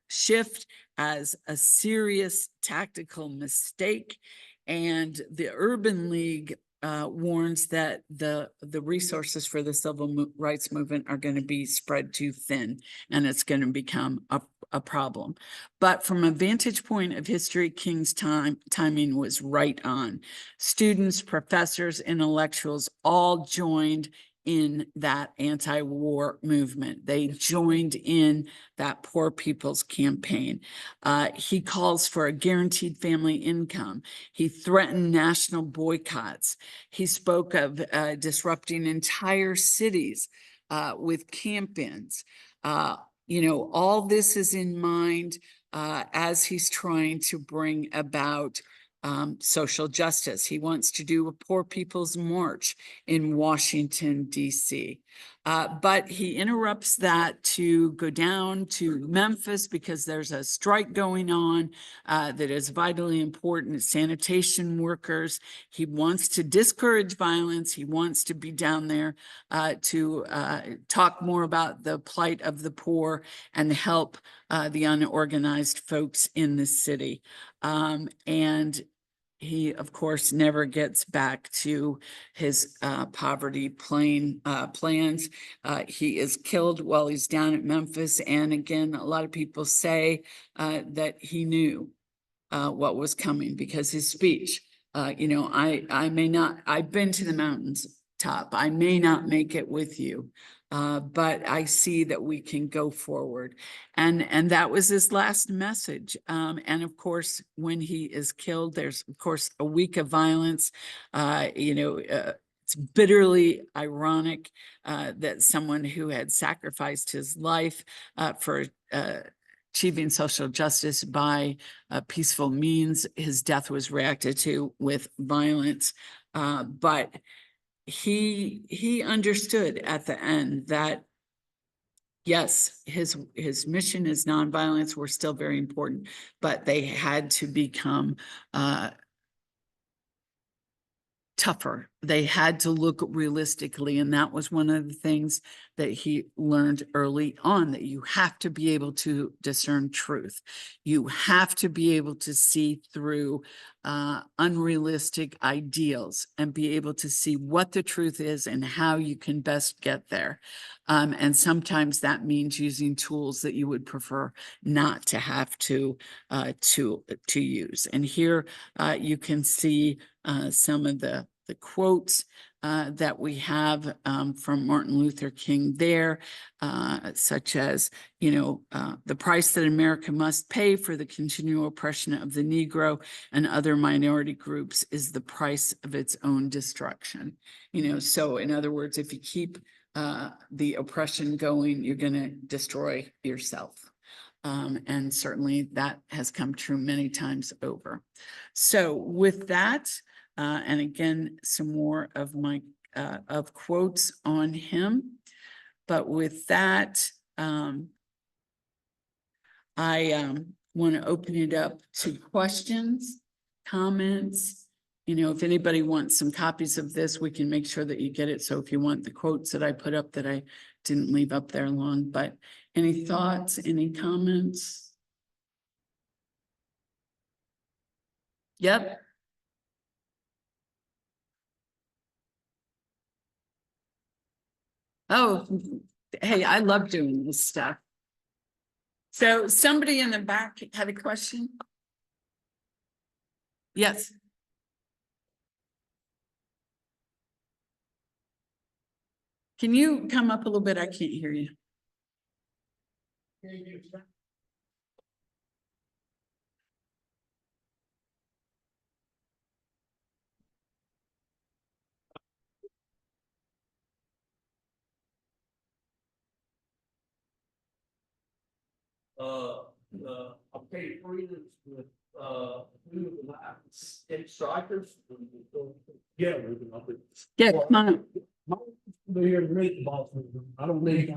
shift as a serious tactical mistake. And the Urban League warns that the resources for the civil rights movement are going to be spread too thin, and it's going to become a problem. But from a vantage point of history, King's timing was right on. Students, professors, intellectuals all joined in that anti-war movement. They joined in that Poor People's Campaign. He calls for a guaranteed family income. He threatened national boycotts. He spoke of disrupting entire cities with camp-ins. You know, all this is in mind as he's trying to bring about social justice. He wants to do a Poor People's March in Washington, D.C. But he interrupts that to go down to Memphis because there's a strike going on that is vitally important. Sanitation workers. He wants to discourage violence. He wants to be down there to talk more about the plight of the poor and help the unorganized folks in the city. And he, of course, never gets back to his poverty plans. He is killed while he's down at Memphis. And again, a lot of people say that he knew what was coming because his speech, you know, I may not, I've been to the mountains top. I may not make it with you. But I see that we can go forward. And that was his last message. And of course, when he is killed, there's of course a week of violence. You know, it's bitterly ironic that someone who had sacrificed his life for achieving social justice by peaceful means, his death was reacted to with violence. But he understood at the end that yes, his mission is nonviolence were still very important, but they had to become tougher. They had to look realistically. And that was one of the things that he learned early on, that you have to be able to discern truth. You have to be able to see through unrealistic ideals and be able to see what the truth is and how you can best get there. And sometimes that means using tools that you would prefer not to have to use. And here you can see some of the quotes that we have from Martin Luther King there, such as, the price that America must pay for the continual oppression of the Negro and other minority groups is the price of its own destruction. So in other words, if you keep the oppression going, you're going to destroy yourself. And certainly that has come true many times over. So with that, and again, some more of my of quotes on him. But with that, I want to open it up to questions, comments. If anybody wants some copies of this, we can make sure that you get it. So if you want the quotes that I put up that I didn't leave up there long, but any thoughts, any comments? Yep. Oh, hey, I love doing this stuff. So somebody in the back had a question? Yes. Can you come up a little bit? I can't hear you. I paid friends with, two of the state strikers. Yeah. Yeah, come on up. They're here to make the ball. I don't need.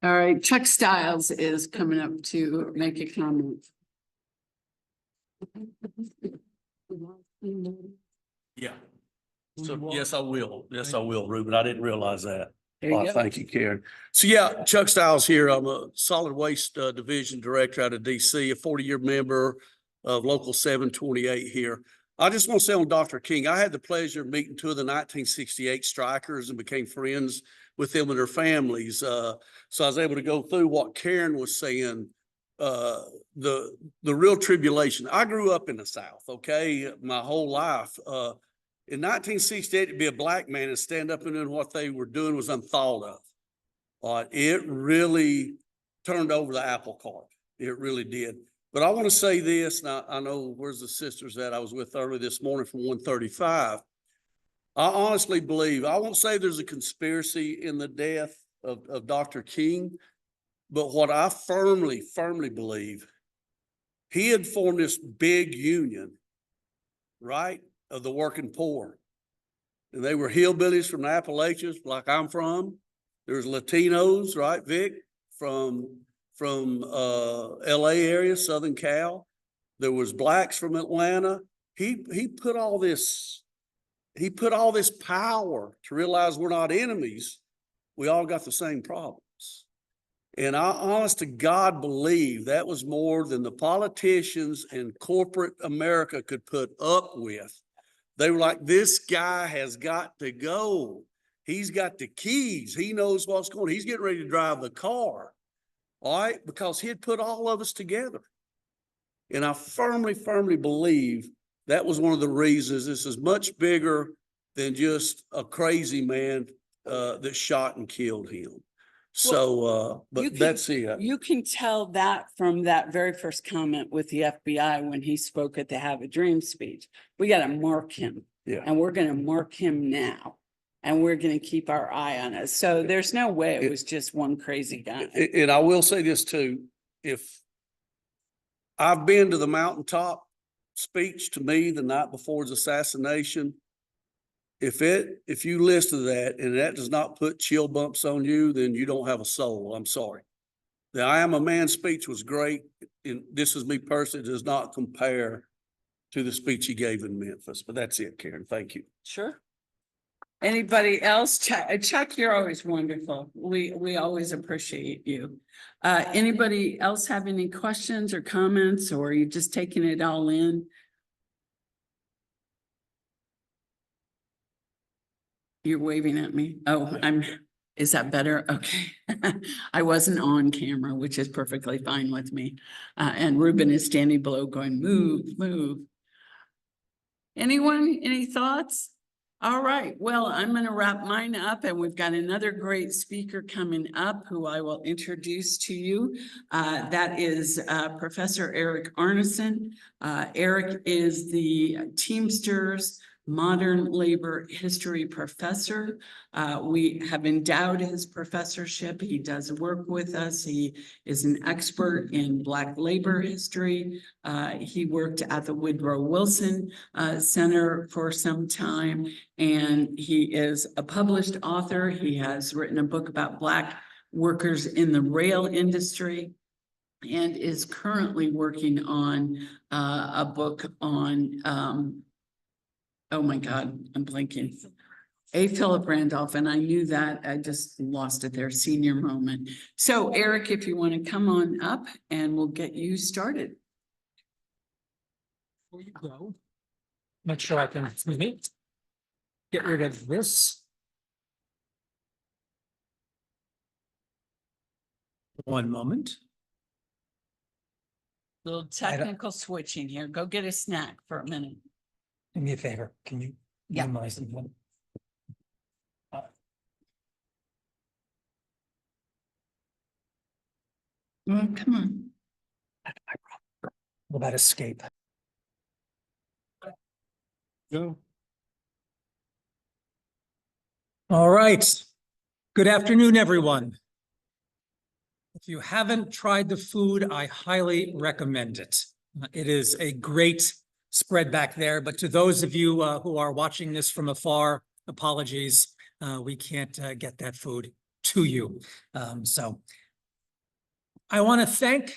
All right, Chuck Stiles is coming up to make a comment. Yeah. So, yes, I will. Yes, I will, Ruben. I didn't realize that. There you go. Thank you, Karen. So yeah, Chuck Stiles here. I'm a solid waste division director out of DC, a 40-year member of Local 728 here. I just want to say on Dr. King, I had the pleasure of meeting two of the 1968 strikers and became friends with them and their families. So I was able to go through what Karen was saying, the real tribulation. I grew up in the South, okay, my whole life. In 1968, to be a black man and stand up and doing what they were doing was unthought of. It really turned over the apple cart. It really did. But I want to say this, and I know where's the sisters that I was with early this morning from 135. I honestly believe, I won't say there's a conspiracy in the death of Dr. King, but what I firmly believe, he had formed this big union, right, of the working poor. And they were hillbillies from the Appalachians, like I'm from. There's Latinos, right, Vic, from LA area, Southern Cal. There was blacks from Atlanta. He put all this power to realize we're not enemies. We all got the same problems. And I honest to God believe that was more than the politicians and corporate America could put up with. They were like, this guy has got to go. He's got the keys. He knows what's going on. He's getting ready to drive the car. All right, because he had put all of us together. And I firmly believe that was one of the reasons this is much bigger than just a crazy man that shot and killed him. So, but that's it. You can tell that from that very first comment with the FBI when he spoke at the Have a Dream speech. We got to mark him. Yeah. And we're going to mark him now. And we're going to keep our eye on it. So there's no way it was just one crazy guy. And I will say this too, if I've been to the mountaintop speech to me the night before his assassination, if you listen to that and that does not put chill bumps on you, then you don't have a soul. I'm sorry. The I Am a Man speech was great. And this is me personally, does not compare to the speech he gave in Memphis, but that's it, Karen. Thank you. Sure. Anybody else? Chuck, you're always wonderful. We always appreciate you. Anybody else have any questions or comments, or are you just taking it all in? You're waving at me. Oh, is that better? Okay. I wasn't on camera, which is perfectly fine with me. And Ruben is standing below going, move, move. Anyone, any thoughts? All right, well, I'm going to wrap mine up, and we've got another great speaker coming up who I will introduce to you. That is Professor Eric Arnesen. Eric is the Teamsters Modern Labor History Professor. We have endowed his professorship. He does work with us. He is an expert in Black labor history. He worked at the Woodrow Wilson Center for some time, and he is a published author. He has written a book about Black workers in the rail industry and is currently working on a book on oh my God, I'm blanking. A. Philip Randolph, and I knew that, I just lost it there, senior moment. So Eric, if you want to come on up and we'll get you started. Before you go, make sure I can get rid of this. One moment. Little technical switching here. Go get a snack for a minute. Do me a favor. Can you Yeah. minimize the one? Well, come on. What about escape? Go. All right. Good afternoon, everyone. If you haven't tried the food, I highly recommend it. It is a great spread back there, but to those of you who are watching this from afar, apologies. We can't get that food to you. So I want to thank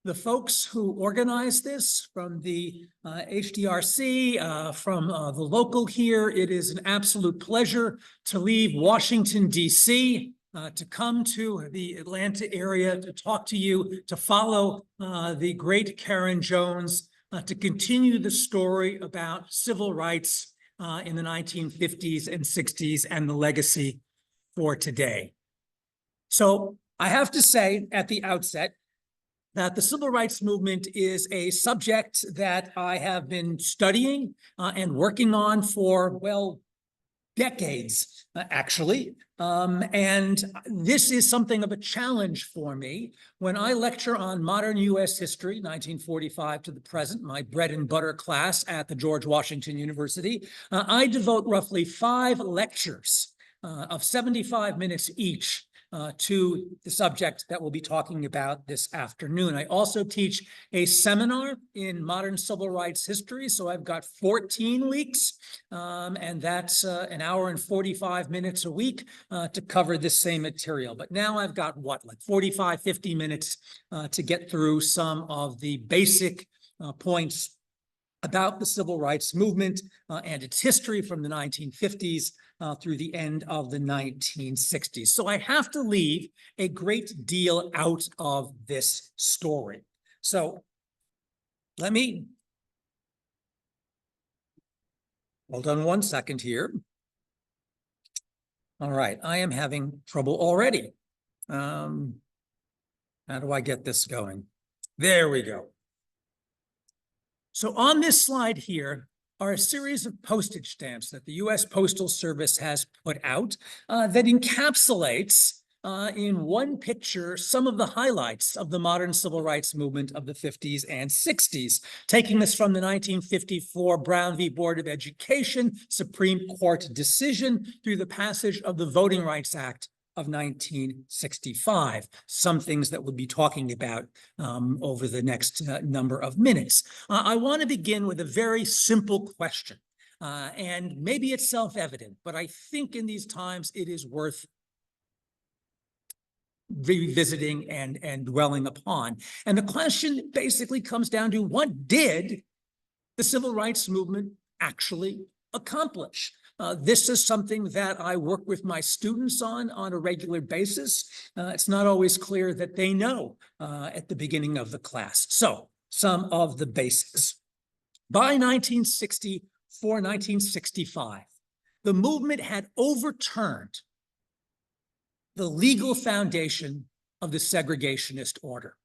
the folks who organized this, from the HDRC, from the local here. It is an absolute pleasure to leave Washington, D.C., to come to the Atlanta area, to talk to you, to follow the great Karin Jones, to continue the story about civil rights in the 1950s and 60s and the legacy for today. So I have to say at the outset that the civil rights movement is a subject that I have been studying and working on for, well, decades, actually. And this is something of a challenge for me. When I lecture on modern U.S. history, 1945 to the present, my bread and butter class at the George Washington University, I devote roughly 5 lectures of 75 minutes each to the subject that we'll be talking about this afternoon. I also teach a seminar in modern civil rights history, so I've got 14 weeks, and that's an hour and 45 minutes a week to cover this same material. But now I've got what, like 45, 50 minutes to get through some of the basic points about the civil rights movement and its history from the 1950s through the end of the 1960s. So I have to leave a great deal out of this story. So let me, hold on one second here. All right, I am having trouble already. How do I get this going? There we go. So on this slide here are a series of postage stamps that the U.S. Postal Service has put out that encapsulates in one picture some of the highlights of the modern civil rights movement of the 50s and 60s, taking us from the 1954 Brown v. Board of Education Supreme Court decision through the passage of the Voting Rights Act of 1965, some things that we'll be talking about over the next number of minutes. I want to begin with a very simple question, and maybe it's self-evident, but I think in these times it is worth revisiting and dwelling upon. And the question basically comes down to, what did the civil rights movement actually accomplish? This is something that I work with my students on a regular basis. It's not always clear that they know at the beginning of the class. So some of the basics. By 1964, 1965, the movement had overturned the legal foundation of the segregationist order,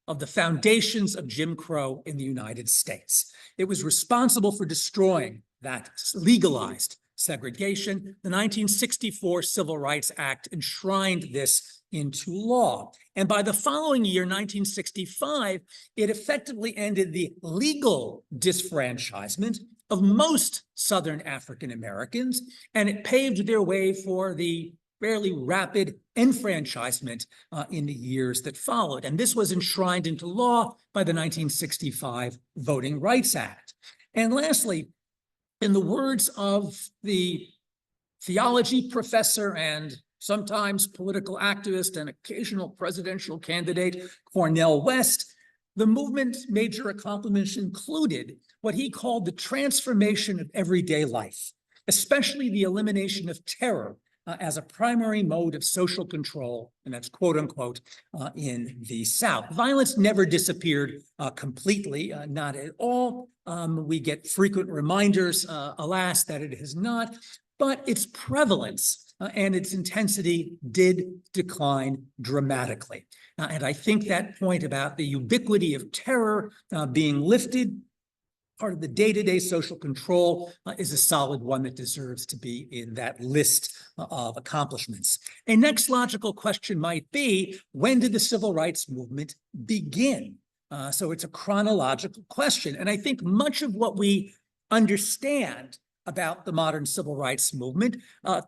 of the foundations of Jim Crow in the United States. It was responsible for destroying that legalized segregation. The 1964 Civil Rights Act enshrined this into law. And by the following year, 1965, it effectively ended the legal disfranchisement of most Southern African Americans, and it paved their way for the fairly rapid enfranchisement in the years that followed. And this was enshrined into law by the 1965 Voting Rights Act. And lastly, in the words of the theology professor and sometimes political activist and occasional presidential candidate, Cornel West, the movement's major accomplishments included what he called the transformation of everyday life, especially the elimination of terror as a primary mode of social control, and that's quote unquote, in the South. Violence never disappeared completely, not at all. We get frequent reminders, alas, that it has not, but its prevalence and its intensity did decline dramatically. And I think that point about the ubiquity of terror being lifted, part of the day-to-day social control, is a solid one that deserves to be in that list of accomplishments. A next logical question might be, when did the civil rights movement begin? So it's a chronological question. And I think much of what we understand about the modern civil rights movement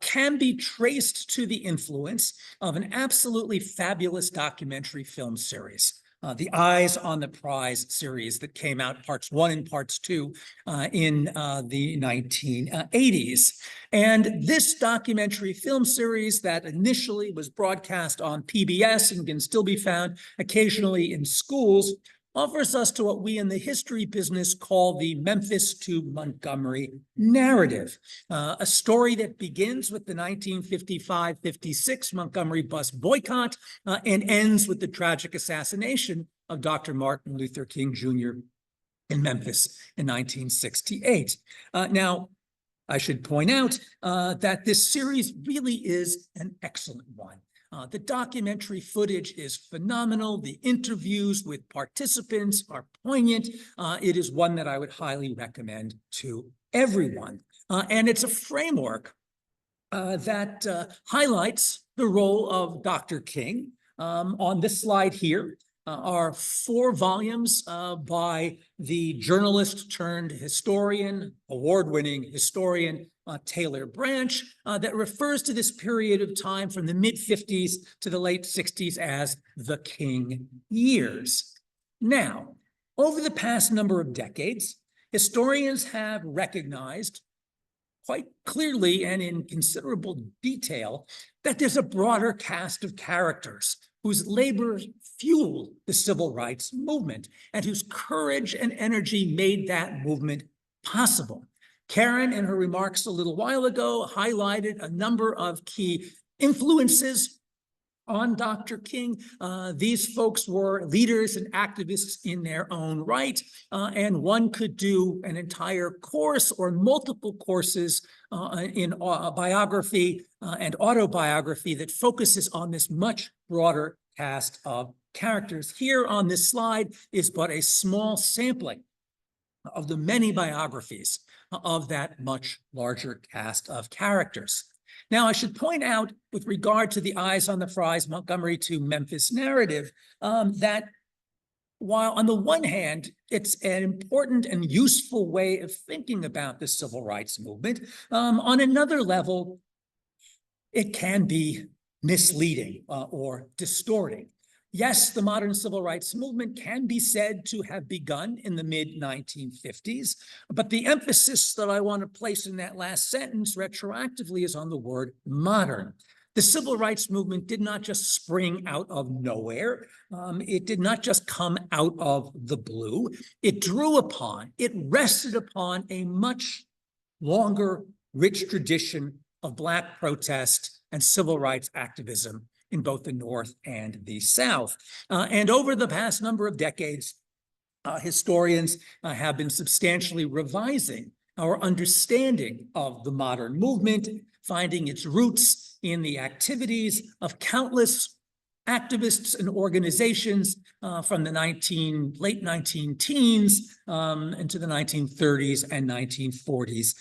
can be traced to the influence of an absolutely fabulous documentary film series, the Eyes on the Prize series that came out parts 1 and parts 2 in the 1980s. And this documentary film series that initially was broadcast on PBS and can still be found occasionally in schools offers us to what we in the history business call the Memphis to Montgomery narrative, a story that begins with the 1955-56 Montgomery bus boycott and ends with the tragic assassination of Dr. Martin Luther King Jr. in Memphis in 1968. Now, I should point out that this series really is an excellent one. The documentary footage is phenomenal. The interviews with participants are poignant. It is one that I would highly recommend to everyone. And it's a framework that highlights the role of Dr. King. On this slide here are 4 volumes by the journalist turned historian, award-winning historian, Taylor Branch, that refers to this period of time from the mid-50s to the late 60s as the King years. Now, over the past number of decades, historians have recognized quite clearly and in considerable detail that there's a broader cast of characters whose labor fueled the civil rights movement and whose courage and energy made that movement possible. Karin, in her remarks a little while ago, highlighted a number of key influences on Dr. King. These folks were leaders and activists in their own right, and one could do an entire course or multiple courses in biography and autobiography that focuses on this much broader cast of characters. Here on this slide is but a small sampling of the many biographies of that much larger cast of characters. Now, I should point out, with regard to the Eyes on the Prize Montgomery to Memphis narrative, that while on the one hand, it's an important and useful way of thinking about the civil rights movement, on another level, it can be misleading or distorting. Yes, the modern civil rights movement can be said to have begun in the mid-1950s, but the emphasis that I want to place in that last sentence retroactively is on the word modern. The civil rights movement did not just spring out of nowhere. It did not just come out of the blue. It drew upon, it rested upon a much longer rich tradition of Black protest and civil rights activism in both the North and the South. And over the past number of decades, historians have been substantially revising our understanding of the modern movement, finding its roots in the activities of countless activists and organizations from the late 19 teens into the 1930s and 1940s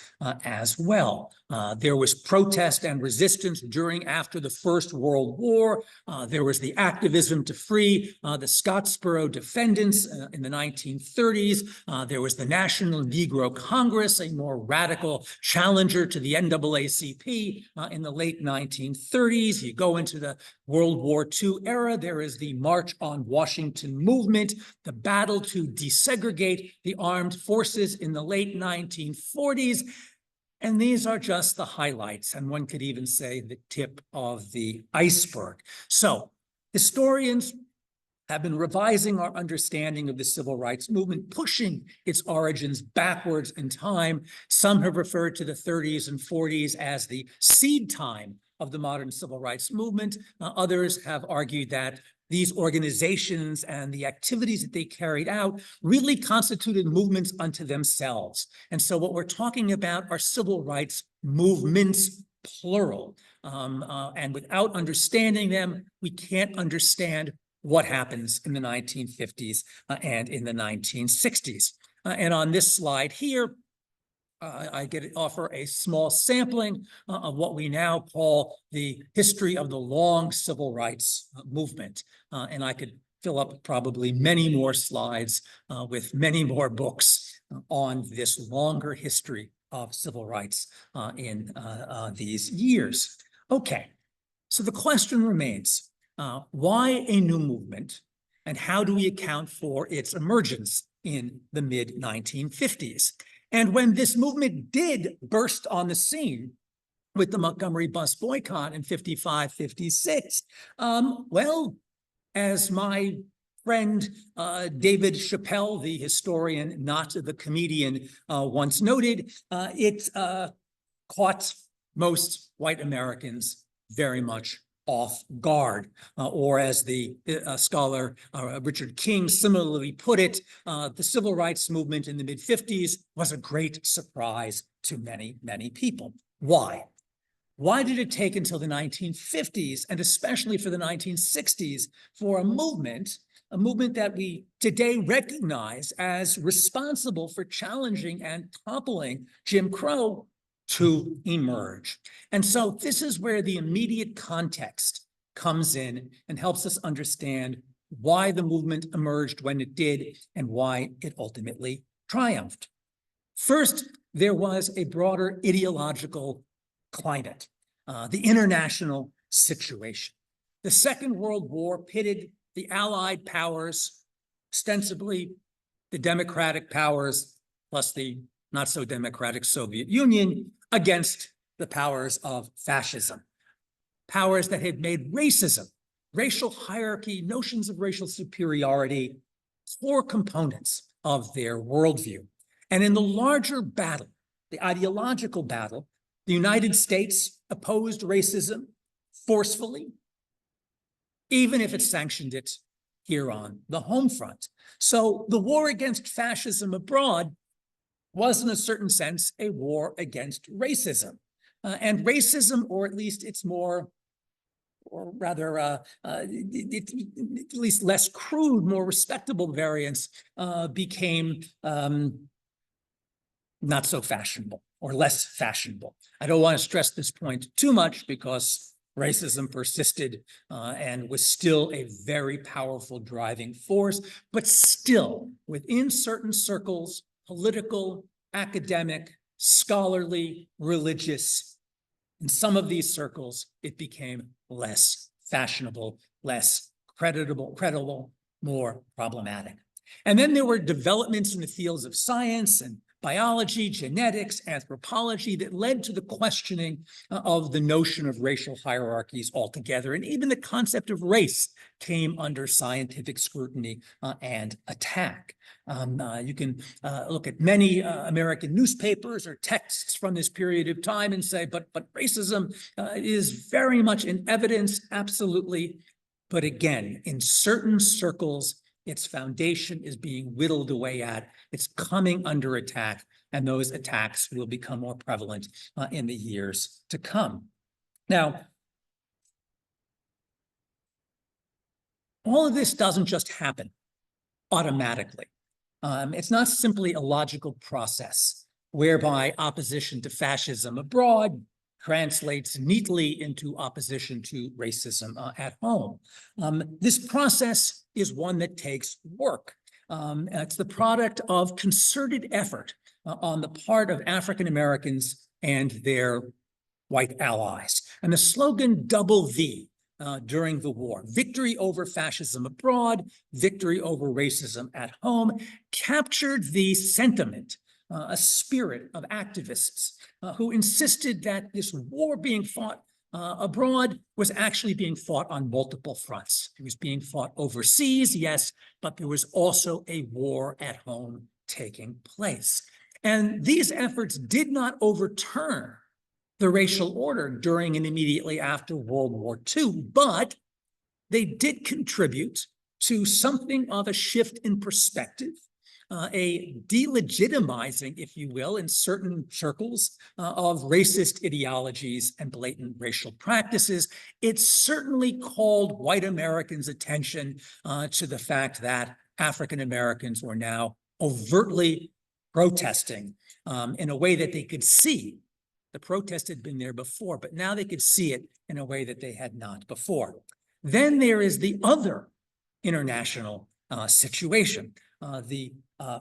as well. There was protest and resistance after the First World War. There was the activism to free the Scottsboro defendants in the 1930s. There was the National Negro Congress, a more radical challenger to the NAACP in the late 1930s. You go into the World War II era, there is the March on Washington movement, the battle to desegregate the armed forces in the late 1940s. And these are just the highlights, and one could even say the tip of the iceberg. So historians have been revising our understanding of the civil rights movement, pushing its origins backwards in time. Some have referred to the 30s and 40s as the seed time of the modern civil rights movement. Others have argued that these organizations and the activities that they carried out really constituted movements unto themselves. And so what we're talking about are civil rights movements, plural. And without understanding them, we can't understand what happens in the 1950s and in the 1960s. And on this slide here, I offer a small sampling of what we now call the history of the long civil rights movement. And I could fill up probably many more slides with many more books on this longer history of civil rights in these years. Okay, so the question remains, why a new movement, and how do we account for its emergence in the mid-1950s? And when this movement did burst on the scene with the Montgomery bus boycott in 55, 56, well, as my friend David Chappelle, the historian, not the comedian, once noted, it caught most white Americans very much off guard, or as the scholar Richard King similarly put it, the civil rights movement in the mid-50s was a great surprise to many, many people. Why? Why did it take until the 1950s, and especially for the 1960s, for a movement that we today recognize as responsible for challenging and toppling Jim Crow to emerge? And so this is where the immediate context comes in and helps us understand why the movement emerged when it did and why it ultimately triumphed. First, there was a broader ideological climate, the international situation. The Second World War pitted the Allied powers, ostensibly the democratic powers, plus the not so democratic Soviet Union, against the powers of fascism, powers that had made racism, racial hierarchy, notions of racial superiority, core components of their worldview. And in the larger battle, the ideological battle, the United States opposed racism forcefully, even if it sanctioned it here on the home front. So the war against fascism abroad was in a certain sense a war against racism. And racism, or at least its more, or rather, at least less crude, more respectable variants became not so fashionable or less fashionable. I don't want to stress this point too much because racism persisted and was still a very powerful driving force, but still within certain circles, political, academic, scholarly, religious, in some of these circles, it became less fashionable, less credible, more problematic. And then there were developments in the fields of science and biology, genetics, anthropology that led to the questioning of the notion of racial hierarchies altogether. And even the concept of race came under scientific scrutiny and attack. You can look at many American newspapers or texts from this period of time and say, but racism is very much in evidence, absolutely. But again, in certain circles, its foundation is being whittled away at. It's coming under attack, and those attacks will become more prevalent in the years to come. Now, all of this doesn't just happen automatically. It's not simply a logical process whereby opposition to fascism abroad translates neatly into opposition to racism at home. This process is one that takes work. It's the product of concerted effort on the part of African Americans and their white allies. And the slogan double V during the war, victory over fascism abroad, victory over racism at home, captured the sentiment, a spirit of activists who insisted that this war being fought abroad was actually being fought on multiple fronts. It was being fought overseas, yes, but there was also a war at home taking place. And these efforts did not overturn the racial order during and immediately after World War II, but they did contribute to something of a shift in perspective, a delegitimizing, if you will, in certain circles of racist ideologies and blatant racial practices. It certainly called white Americans' attention to the fact that African Americans were now overtly protesting in a way that they could see. The protest had been there before, but now they could see it in a way that they had not before. Then there is the other international situation, the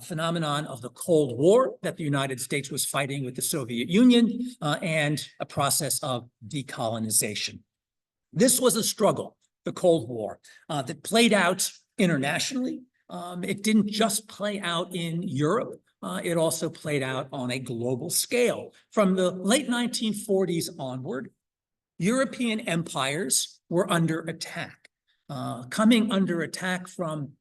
phenomenon of the Cold War that the United States was fighting with the Soviet Union and a process of decolonization. This was a struggle, the Cold War, that played out internationally. It didn't just play out in Europe. It also played out on a global scale. From the late 1940s onward, European empires were under attack, coming under attack from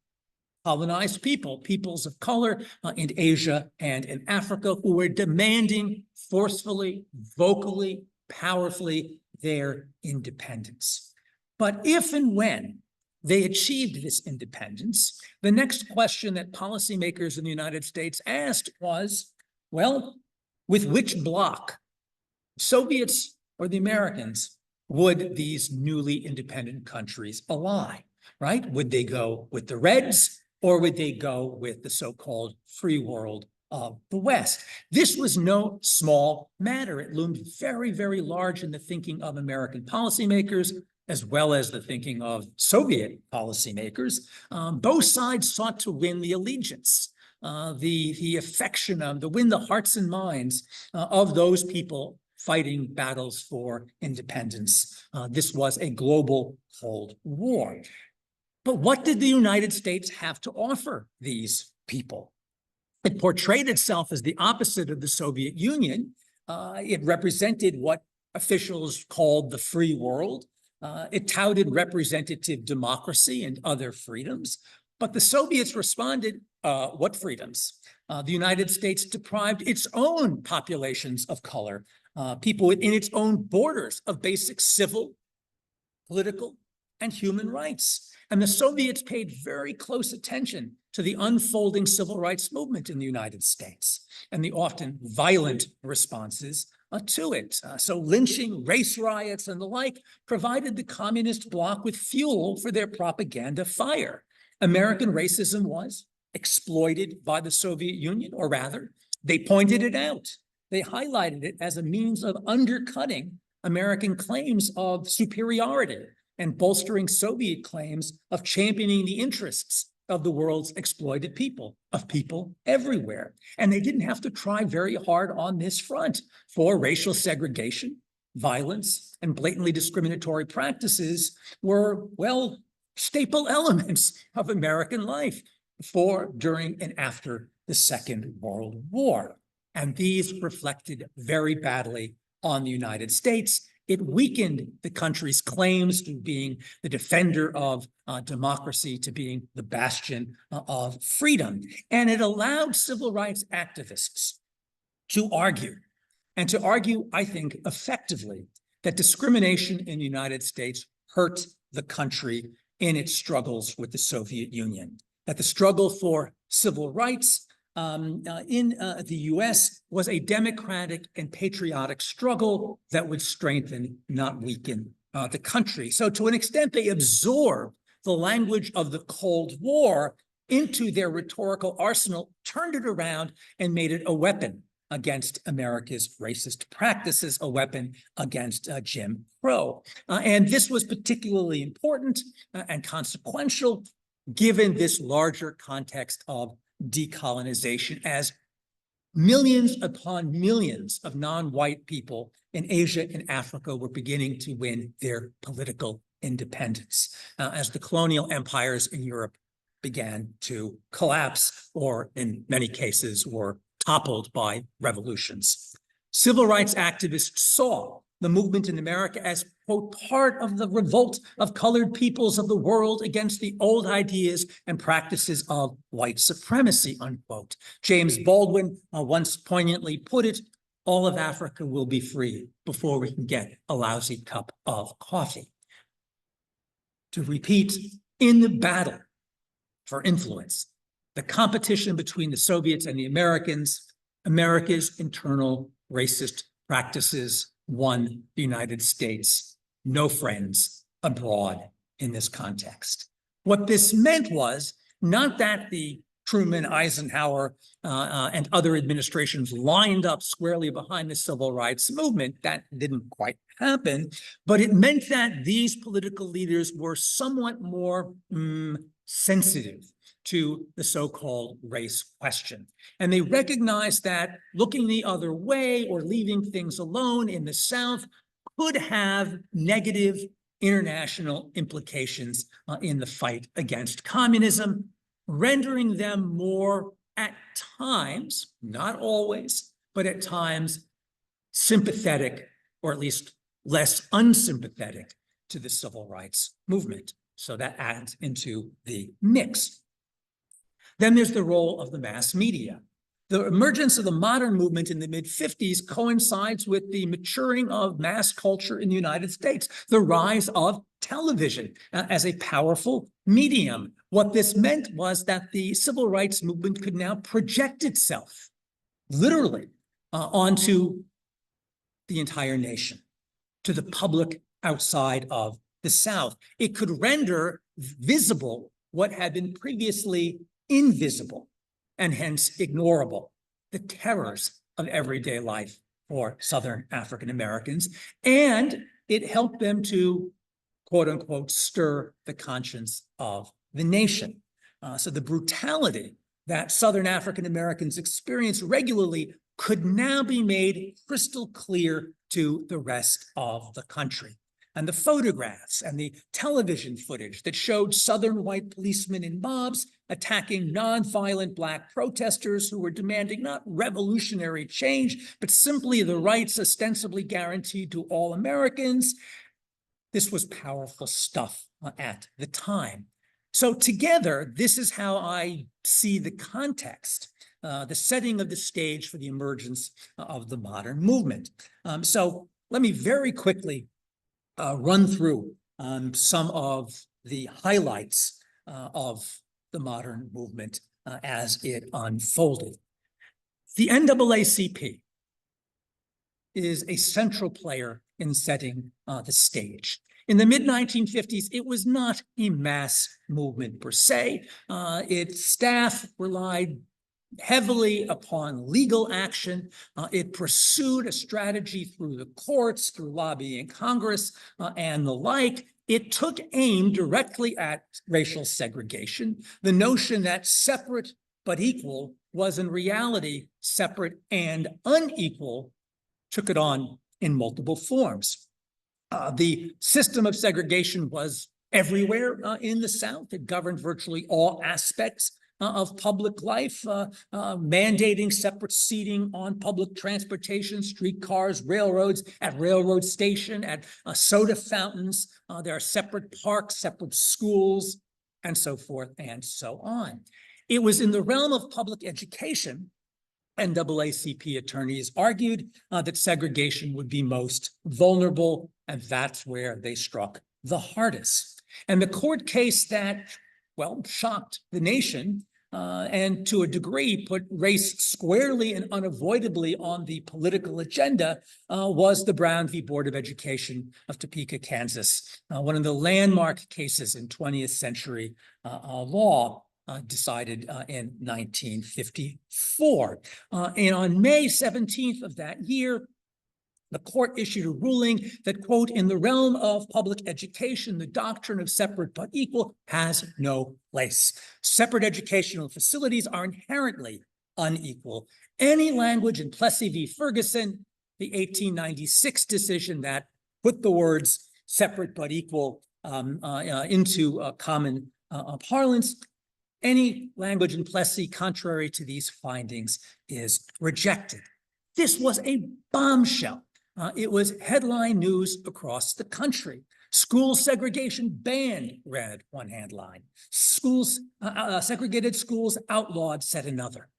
colonized peoples of color in Asia and in Africa, who were demanding forcefully, vocally, powerfully their independence. But if and when they achieved this independence, the next question that policymakers in the United States asked was, well, with which bloc, Soviets or the Americans, would these newly independent countries ally, right? Would they go with the Reds or would they go with the so-called free world of the West? This was no small matter. It loomed very, very large in the thinking of American policymakers, as well as the thinking of Soviet policymakers. Both sides sought to win the allegiance, the affection of, to win the hearts and minds of those people fighting battles for independence. This was a global Cold War. But what did the United States have to offer these people? It portrayed itself as the opposite of the Soviet Union. It represented what officials called the free world. It touted representative democracy and other freedoms. But the Soviets responded, what freedoms? The United States deprived its own populations of color, people within its own borders, of basic civil, political, and human rights. And the Soviets paid very close attention to the unfolding civil rights movement in the United States and the often violent responses to it. So lynching, race riots, and the like provided the communist bloc with fuel for their propaganda fire. American racism was exploited by the Soviet Union, or rather, they pointed it out. They highlighted it as a means of undercutting American claims of superiority and bolstering Soviet claims of championing the interests of the world's exploited people, of people everywhere. And they didn't have to try very hard on this front, for racial segregation, violence, and blatantly discriminatory practices were, well, staple elements of American life before, during, and after the Second World War. And these reflected very badly on the United States. It weakened the country's claims to being the defender of democracy, to being the bastion of freedom. And it allowed civil rights activists to argue, and to argue, I think, effectively, that discrimination in the United States hurt the country in its struggles with the Soviet Union, that the struggle for civil rights in the US was a democratic and patriotic struggle that would strengthen, not weaken, the country. So to an extent, they absorbed the language of the Cold War into their rhetorical arsenal, turned it around, and made it a weapon against America's racist practices, a weapon against Jim Crow. And this was particularly important and consequential given this larger context of decolonization, as millions upon millions of non-white people in Asia and Africa were beginning to win their political independence, as the colonial empires in Europe began to collapse, or in many cases were toppled by revolutions. Civil rights activists saw the movement in America as, quote, part of the revolt of colored peoples of the world against the old ideas and practices of white supremacy, unquote. James Baldwin once poignantly put it, all of Africa will be free before we can get a lousy cup of coffee. To repeat, in the battle for influence, the competition between the Soviets and the Americans, America's internal racist practices won the United States. No friends abroad in this context. What this meant was not that the Truman, Eisenhower, and other administrations lined up squarely behind the civil rights movement. That didn't quite happen, but it meant that these political leaders were somewhat more sensitive to the so-called race question. And they recognized that looking the other way or leaving things alone in the South could have negative international implications in the fight against communism, rendering them more, at times, not always, but at times, sympathetic, or at least less unsympathetic to the civil rights movement. So that adds into the mix. Then there's the role of the mass media. The emergence of the modern movement in the mid-50s coincides with the maturing of mass culture in the United States, the rise of television as a powerful medium. What this meant was that the civil rights movement could now project itself, literally, onto the entire nation, to the public outside of the South. It could render visible what had been previously invisible and hence ignorable, the terrors of everyday life for Southern African Americans. And it helped them to, quote unquote, stir the conscience of the nation. So the brutality that Southern African Americans experience regularly could now be made crystal clear to the rest of the country. And the photographs and the television footage that showed Southern white policemen in mobs attacking nonviolent Black protesters who were demanding not revolutionary change, but simply the rights ostensibly guaranteed to all Americans. This was powerful stuff at the time. So together, this is how I see the context, the setting of the stage for the emergence of the modern movement. So let me very quickly run through some of the highlights of the modern movement as it unfolded. The NAACP is a central player in setting the stage. In the mid-1950s, it was not a mass movement per se. Its staff relied heavily upon legal action. It pursued a strategy through the courts, through lobbying Congress, and the like. It took aim directly at racial segregation. The notion that separate but equal was in reality separate and unequal took it on in multiple forms. The system of segregation was everywhere in the South. It governed virtually all aspects of public life, mandating separate seating on public transportation, streetcars, railroads, at railroad station, at soda fountains. There are separate parks, separate schools, and so forth and so on. It was in the realm of public education. NAACP attorneys argued that segregation would be most vulnerable, and that's where they struck the hardest. And the court case that, well, shocked the nation and to a degree put race squarely and unavoidably on the political agenda was the Brown v. Board of Education of Topeka, Kansas, one of the landmark cases in 20th century law. Decided in 1954. And on May 17th of that year, the court issued a ruling that, quote, in the realm of public education, the doctrine of separate but equal has no place. Separate educational facilities are inherently unequal. Any language in Plessy v. Ferguson, the 1896 decision that put the words separate but equal into common parlance, any language in Plessy contrary to these findings is rejected. This was a bombshell. It was headline news across the country. School segregation banned, read one headline. Segregated schools outlawed, said another.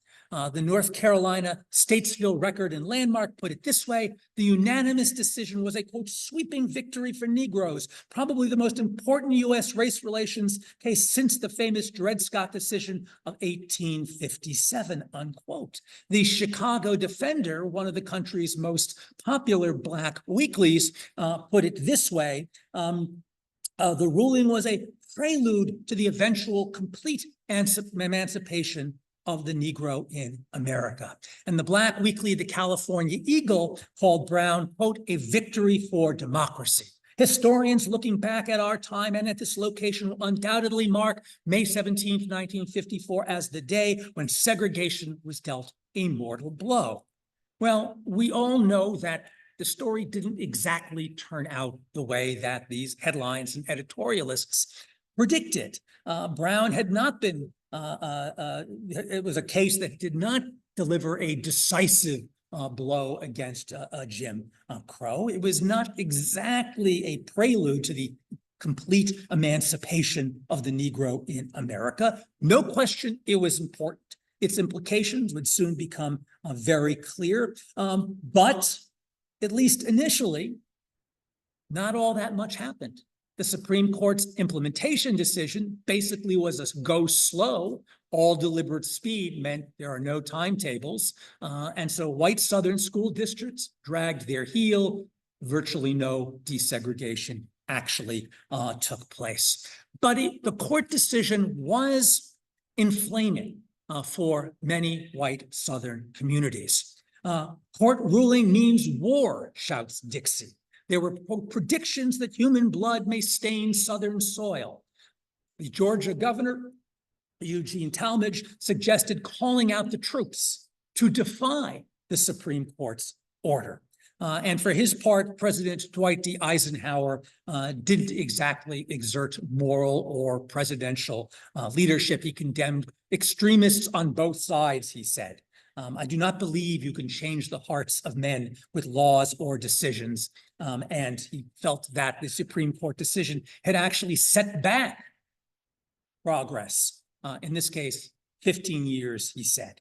The North Carolina Statesville Record and Landmark put it this way: the unanimous decision was a, quote, sweeping victory for Negroes, probably the most important U.S. race relations case since the famous Dred Scott decision of 1857, unquote. The Chicago Defender, one of the country's most popular Black weeklies, put it this way: the ruling was a prelude to the eventual complete emancipation of the Negro in America. And the Black weekly, the California Eagle, called Brown, quote, a victory for democracy. Historians looking back at our time and at this location will undoubtedly mark May 17, 1954 as the day when segregation was dealt a mortal blow. Well, we all know that the story didn't exactly turn out the way that these headlines and editorialists predicted. Brown had not been it was a case that did not deliver a decisive blow against Jim Crow. It was not exactly a prelude to the complete emancipation of the Negro in America. No question it was important. Its implications would soon become very clear. But at least initially, not all that much happened. The Supreme Court's implementation decision basically was a go slow. All deliberate speed meant there are no timetables. And so white Southern school districts dragged their heel. Virtually no desegregation actually took place. But the court decision was inflaming for many white Southern communities. Court ruling means war, shouts Dixie. There were predictions that human blood may stain Southern soil. The Georgia governor, Eugene Talmadge, suggested calling out the troops to defy the Supreme Court's order. And for his part, President Dwight D. Eisenhower didn't exactly exert moral or presidential leadership. He condemned extremists on both sides, he said. I do not believe you can change the hearts of men with laws or decisions. And he felt that the Supreme Court decision had actually set back progress. In this case, 15 years, he said.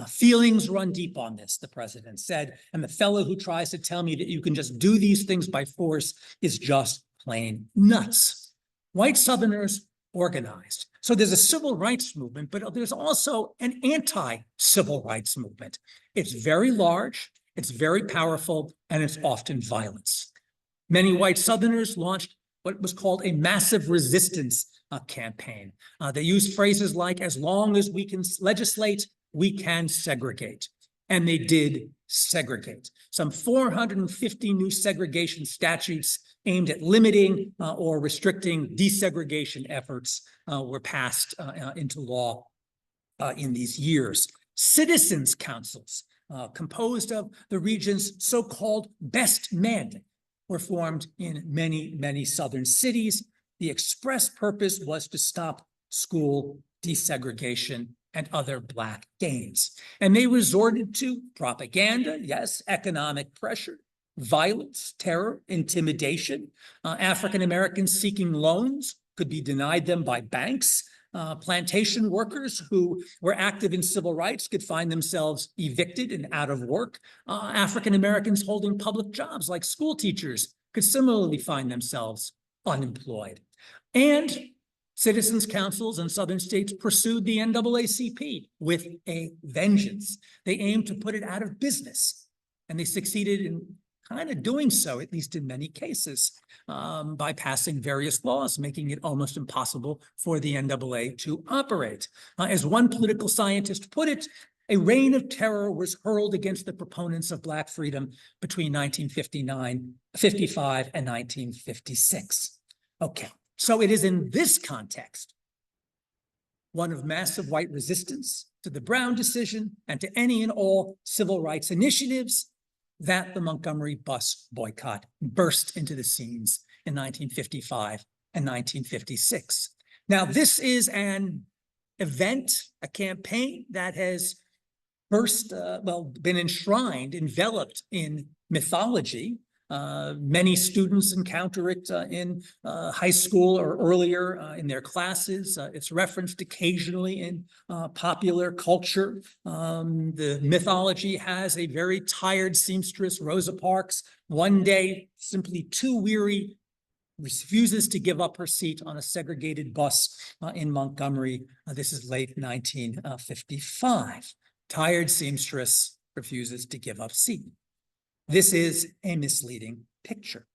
Feelings run deep on this, the president said, and the fellow who tries to tell me that you can just do these things by force is just plain nuts. White Southerners organized. So there's a civil rights movement, but there's also an anti-civil rights movement. It's very large, it's very powerful, and it's often violence. Many white Southerners launched what was called a massive resistance campaign. They used phrases like, as long as we can legislate, we can segregate. And they did segregate. Some 450 new segregation statutes aimed at limiting or restricting desegregation efforts were passed into law in these years. Citizens' councils, composed of the region's so-called best men, were formed in many, many Southern cities. The express purpose was to stop school desegregation and other Black gains. And they resorted to propaganda, yes, economic pressure, violence, terror, intimidation. African Americans seeking loans could be denied them by banks. Plantation workers who were active in civil rights could find themselves evicted and out of work. African Americans holding public jobs like school teachers could similarly find themselves unemployed. And citizens' councils in southern states pursued the NAACP with a vengeance. They aimed to put it out of business, and they succeeded in kind of doing so, at least in many cases, by passing various laws, making it almost impossible for the NAA to operate. As one political scientist put it, a reign of terror was hurled against the proponents of Black freedom between 1955 and 1956. Okay, so it is in this context, one of massive white resistance to the Brown decision and to any and all civil rights initiatives, that the Montgomery bus boycott burst into the scenes in 1955 and 1956. Now, this is an event, a campaign that has been enshrined, enveloped in mythology. Many students encounter it in high school or earlier in their classes. It's referenced occasionally in popular culture. The mythology has a very tired seamstress, Rosa Parks, one day simply too weary, refuses to give up her seat on a segregated bus in Montgomery. This is late 1955. Tired seamstress refuses to give up seat. This is a misleading picture.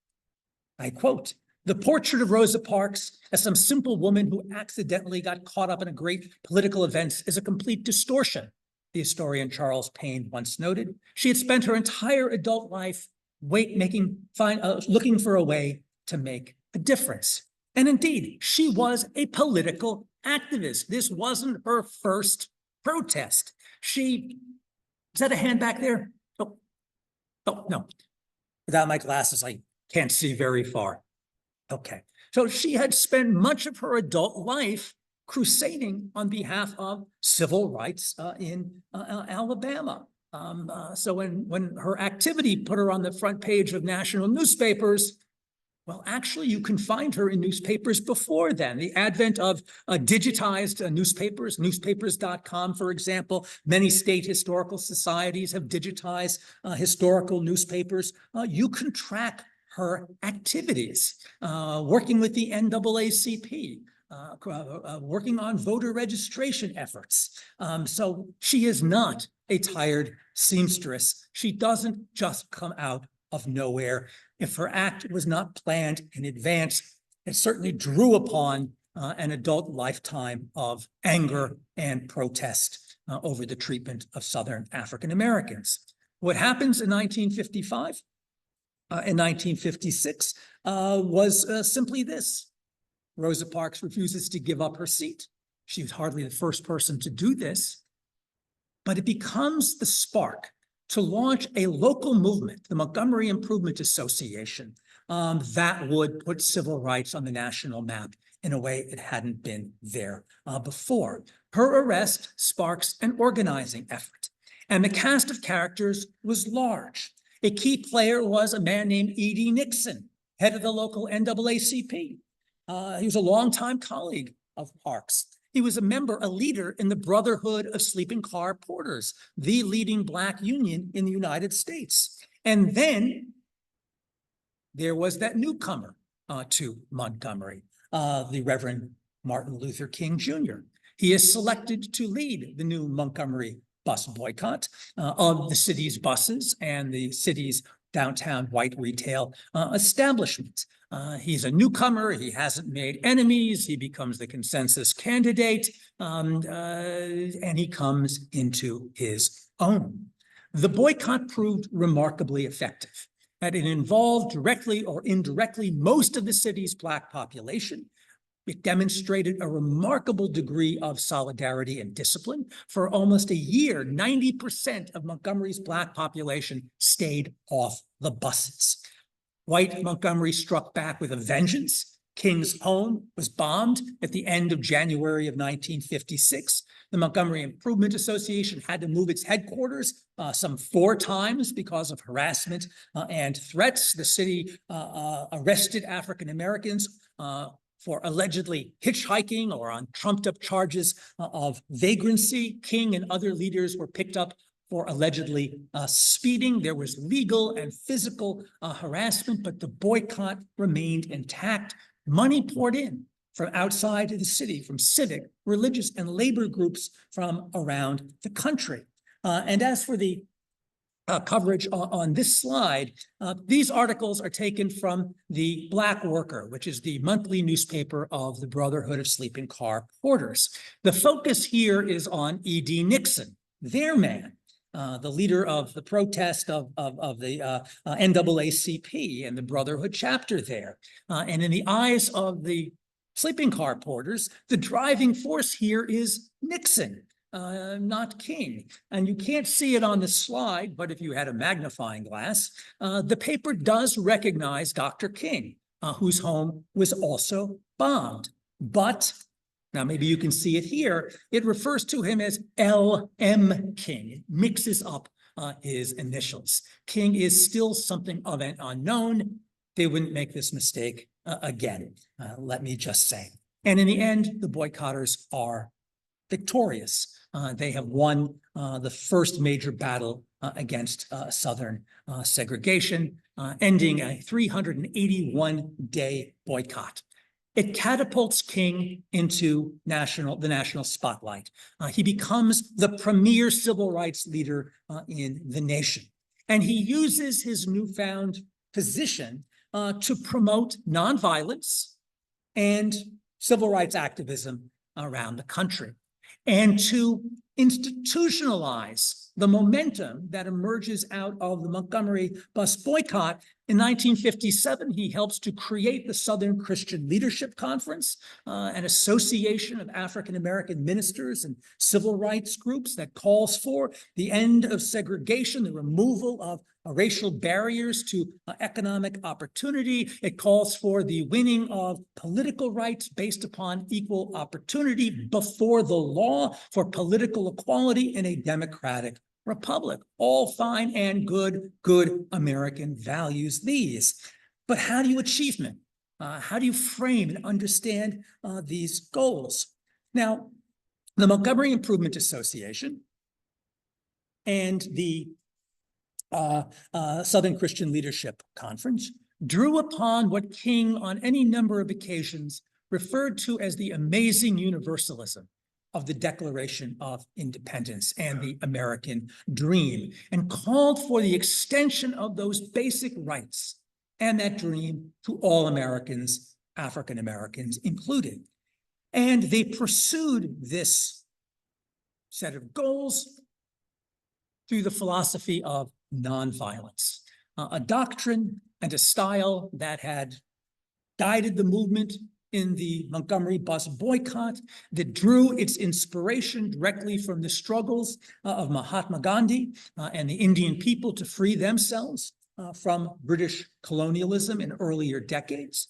I quote, "The portrait of Rosa Parks as some simple woman who accidentally got caught up in a great political event is a complete distortion," the historian Charles Payne once noted. She had spent her entire adult life looking for a way to make a difference. And indeed, she was a political activist. This wasn't her first protest. Is that a hand back there? Oh, no. Without my glasses, I can't see very far. Okay. So she had spent much of her adult life crusading on behalf of civil rights in Alabama. So when her activity put her on the front page of national newspapers, well, actually, you can find her in newspapers before then. The advent of digitized newspapers, newspapers.com, for example. Many state historical societies have digitized historical newspapers. You can track her activities, working with the NAACP, working on voter registration efforts. So she is not a tired seamstress. She doesn't just come out of nowhere. If her act was not planned in advance, it certainly drew upon an adult lifetime of anger and protest over the treatment of Southern African Americans. What happens in 1955 and 1956 was simply this. Rosa Parks refuses to give up her seat. She was hardly the first person to do this, but it becomes the spark to launch a local movement, the Montgomery Improvement Association, that would put civil rights on the national map in a way it hadn't been there before. Her arrest sparks an organizing effort, and the cast of characters was large. A key player was a man named E.D. Nixon, head of the local NAACP. He was a longtime colleague of Parks. He was a leader in the Brotherhood of Sleeping Car Porters, the leading Black union in the United States. And then there was that newcomer to Montgomery, the Reverend Martin Luther King Jr. He is selected to lead the new Montgomery bus boycott of the city's buses and the city's downtown white retail establishment. He's a newcomer. He hasn't made enemies. He becomes the consensus candidate, and he comes into his own. The boycott proved remarkably effective, and it involved directly or indirectly most of the city's Black population. It demonstrated a remarkable degree of solidarity and discipline. For almost a year, 90% of Montgomery's Black population stayed off the buses. White Montgomery struck back with a vengeance. King's home was bombed at the end of January of 1956. The Montgomery Improvement Association had to move its headquarters some 4 times because of harassment and threats. The city arrested African Americans for allegedly hitchhiking or on trumped-up charges of vagrancy. King and other leaders were picked up for allegedly speeding. There was legal and physical harassment, but the boycott remained intact. Money poured in from outside of the city, from civic, religious, and labor groups from around the country. And as for the coverage on this slide, these articles are taken from the Black Worker, which is the monthly newspaper of the Brotherhood of Sleeping Car Porters. The focus here is on E.D. Nixon, their man, the leader of the protest of the NAACP and the Brotherhood chapter there. And in the eyes of the sleeping car porters, the driving force here is Nixon, not King. And you can't see it on the slide, but if you had a magnifying glass, the paper does recognize Dr. King, whose home was also bombed. But now, maybe you can see it here. It refers to him as L.M. King. It mixes up his initials. King is still something of an unknown. They wouldn't make this mistake again, let me just say. And in the end, the boycotters are victorious. They have won the first major battle against Southern segregation, ending a 381-day boycott. It catapults King into the national spotlight. He becomes the premier civil rights leader in the nation. And he uses his newfound position to promote nonviolence and civil rights activism around the country, and to institutionalize the momentum that emerges out of the Montgomery bus boycott. In 1957, he helps to create the Southern Christian Leadership Conference, an association of African-American ministers and civil rights groups that calls for the end of segregation, the removal of racial barriers to economic opportunity. It calls for the winning of political rights based upon equal opportunity before the law, for political equality in a democratic republic. All fine and good American values these. But how do you achieve them? How do you frame and understand these goals? Now, the Montgomery Improvement Association and the Southern Christian Leadership Conference drew upon what King on any number of occasions referred to as the amazing universalism of the Declaration of Independence and the American dream, and called for the extension of those basic rights and that dream to all Americans, African Americans included. And they pursued this set of goals through the philosophy of nonviolence, a doctrine and a style that had guided the movement in the Montgomery bus boycott, that drew its inspiration directly from the struggles of Mahatma Gandhi and the Indian people to free themselves from British colonialism in earlier decades.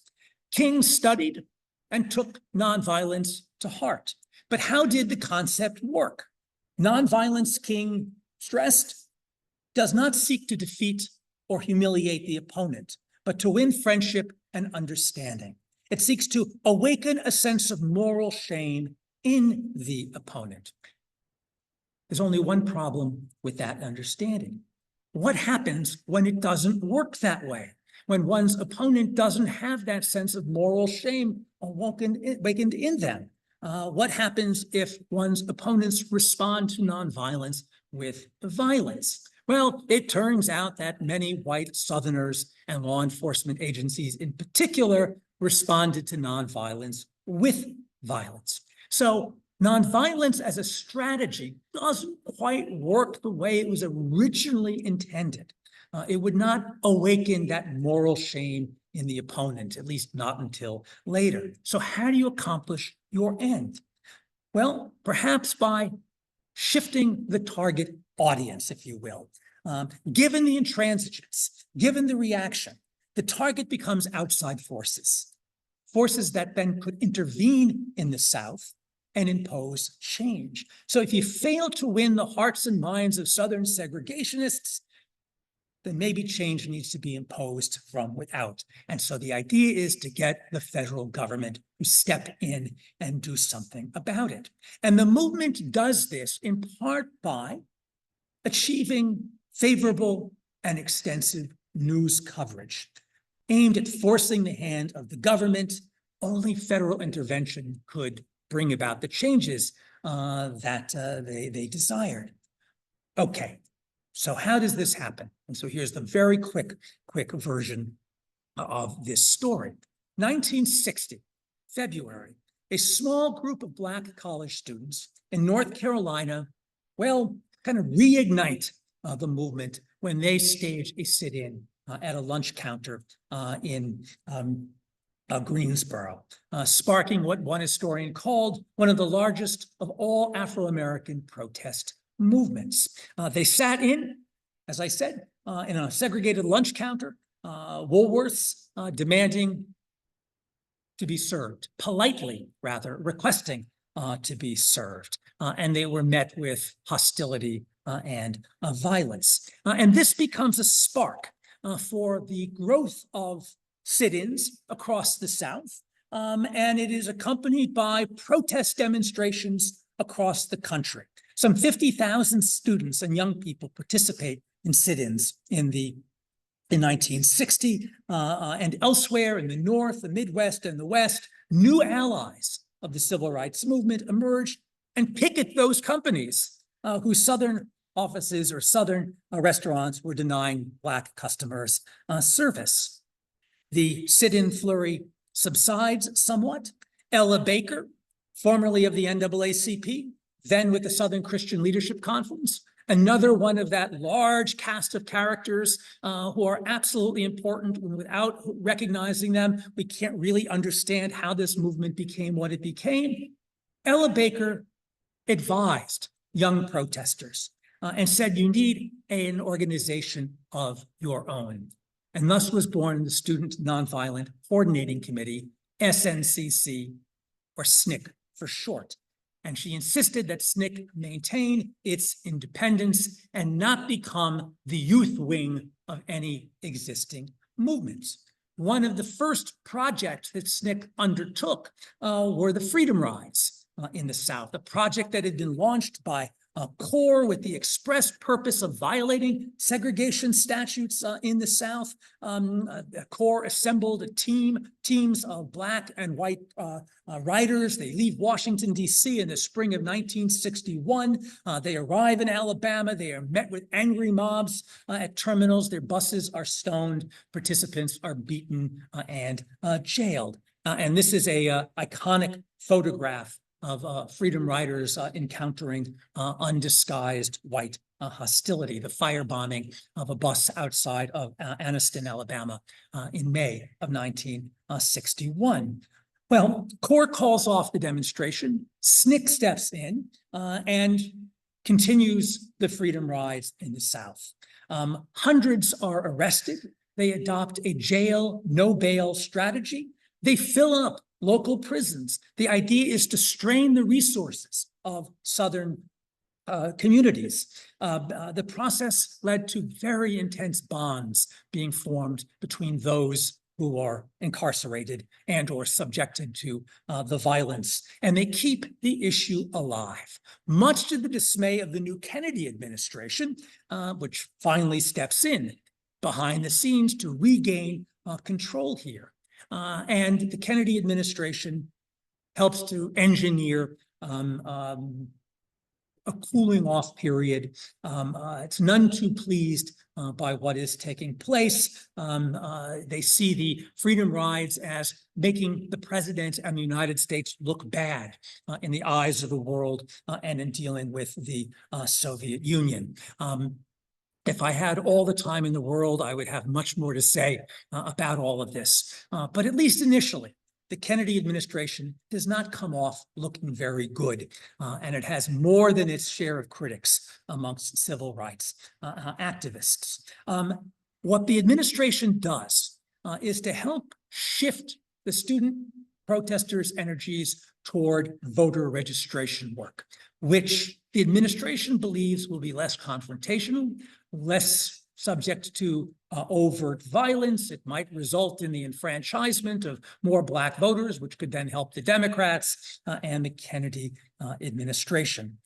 King studied and took nonviolence to heart. But how did the concept work? Nonviolence, King stressed, does not seek to defeat or humiliate the opponent, but to win friendship and understanding. It seeks to awaken a sense of moral shame in the opponent. There's only one problem with that understanding. What happens when it doesn't work that way? When one's opponent doesn't have that sense of moral shame awakened in them? What happens if one's opponents respond to nonviolence with violence? Well, it turns out that many white Southerners and law enforcement agencies in particular responded to nonviolence with violence. So nonviolence as a strategy doesn't quite work the way it was originally intended. It would not awaken that moral shame in the opponent, at least not until later. So how do you accomplish your end? Well, perhaps by shifting the target audience, if you will. Given the intransigence, given the reaction, the target becomes outside forces. forces that then could intervene in the South and impose change. So if you fail to win the hearts and minds of Southern segregationists, then maybe change needs to be imposed from without. And so the idea is to get the federal government to step in and do something about it. And the movement does this in part by achieving favorable and extensive news coverage aimed at forcing the hand of the government. Only federal intervention could bring about the changes that they desired. Okay, so how does this happen? And so here's the very quick version of this story. 1960, February, a small group of Black college students in North Carolina, well, kind of reignite the movement when they staged a sit-in at a lunch counter in Greensboro, sparking what one historian called one of the largest of all Afro-American protest movements. They sat in, as I said, in a segregated lunch counter, Woolworths demanding to be served, politely rather, requesting to be served. And they were met with hostility and violence. And this becomes a spark for the growth of sit-ins across the South. And it is accompanied by protest demonstrations across the country. Some 50,000 students and young people participate in sit-ins in 1960 and elsewhere in the North, the Midwest, and the West. New allies of the civil rights movement emerged and picket those companies whose Southern offices or Southern restaurants were denying Black customers service. The sit-in flurry subsides somewhat. Ella Baker, formerly of the NAACP, then with the Southern Christian Leadership Conference, another one of that large cast of characters who are absolutely important. Without recognizing them, we can't really understand how this movement became what it became. Ella Baker advised young protesters and said, you need an organization of your own. And thus was born the Student Nonviolent Coordinating Committee, SNCC, or SNCC for short. And she insisted that SNCC maintain its independence and not become the youth wing of any existing movements. One of the first projects that SNCC undertook were the Freedom Rides in the South, a project that had been launched by CORE with the express purpose of violating segregation statutes in the South. CORE assembled teams of Black and white riders. They leave Washington, D.C. in the spring of 1961. They arrive in Alabama. They are met with angry mobs at terminals. Their buses are stoned. Participants are beaten and jailed. And this is a iconic photograph of Freedom Riders encountering undisguised white hostility, the firebombing of a bus outside of Arnesen, Alabama in May of 1961. Well, CORE calls off the demonstration, SNCC steps in and continues the Freedom Rides in the South. Hundreds are arrested. They adopt a jail, no bail strategy. They fill up local prisons. The idea is to strain the resources of Southern communities. The process led to very intense bonds being formed between those who are incarcerated and or subjected to the violence. And they keep the issue alive, much to the dismay of the new Kennedy administration, which finally steps in behind the scenes to regain control here. And the Kennedy administration helps to engineer a cooling off period. It's none too pleased by what is taking place. They see the Freedom Rides as making the president and the United States look bad in the eyes of the world and in dealing with the Soviet Union. If I had all the time in the world, I would have much more to say about all of this. But at least initially, the Kennedy administration does not come off looking very good, and it has more than its share of critics amongst civil rights activists. What the administration does is to help shift the student protesters' energies toward voter registration work, which the administration believes will be less confrontational, less subject to overt violence. It might result in the enfranchisement of more Black voters, which could then help the Democrats and the Kennedy administration.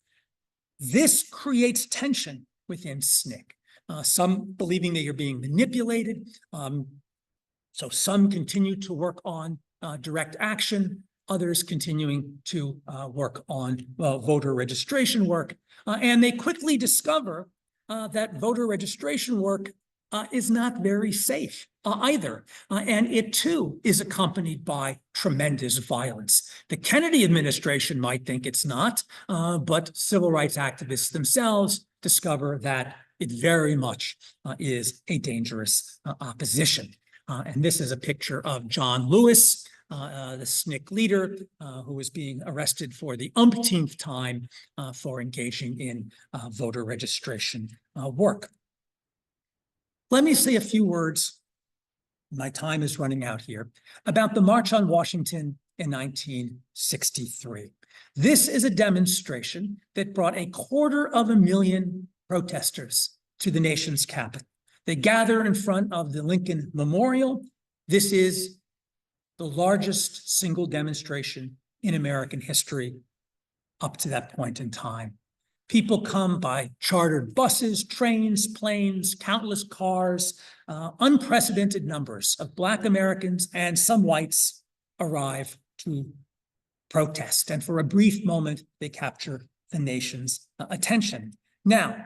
This creates tension within SNCC. Some believing they are being manipulated. So some continue to work on direct action, others continuing to work on voter registration work. And they quickly discover that voter registration work is not very safe either. And it too is accompanied by tremendous violence. The Kennedy administration might think it's not, but civil rights activists themselves discover that it very much is a dangerous opposition. And this is a picture of John Lewis, the SNCC leader, who was being arrested for the umpteenth time for engaging in voter registration work. Let me say a few words, my time is running out here, about the March on Washington in 1963. This is a demonstration that brought 250,000 protesters to the nation's capital. They gather in front of the Lincoln Memorial. This is the largest single demonstration in American history up to that point in time. People come by chartered buses, trains, planes, countless cars. Unprecedented numbers of Black Americans and some whites arrive to protest. And for a brief moment, they capture the nation's attention. Now,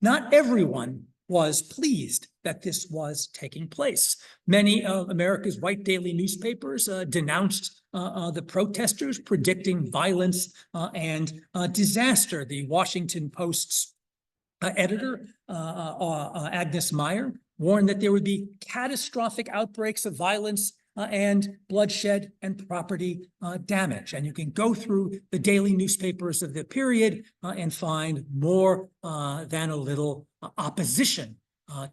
not everyone was pleased that this was taking place. Many of America's white daily newspapers denounced the protesters, predicting violence and disaster. The Washington Post's editor, Agnes Meyer, warned that there would be catastrophic outbreaks of violence and bloodshed and property damage. And you can go through the daily newspapers of the period and find more than a little opposition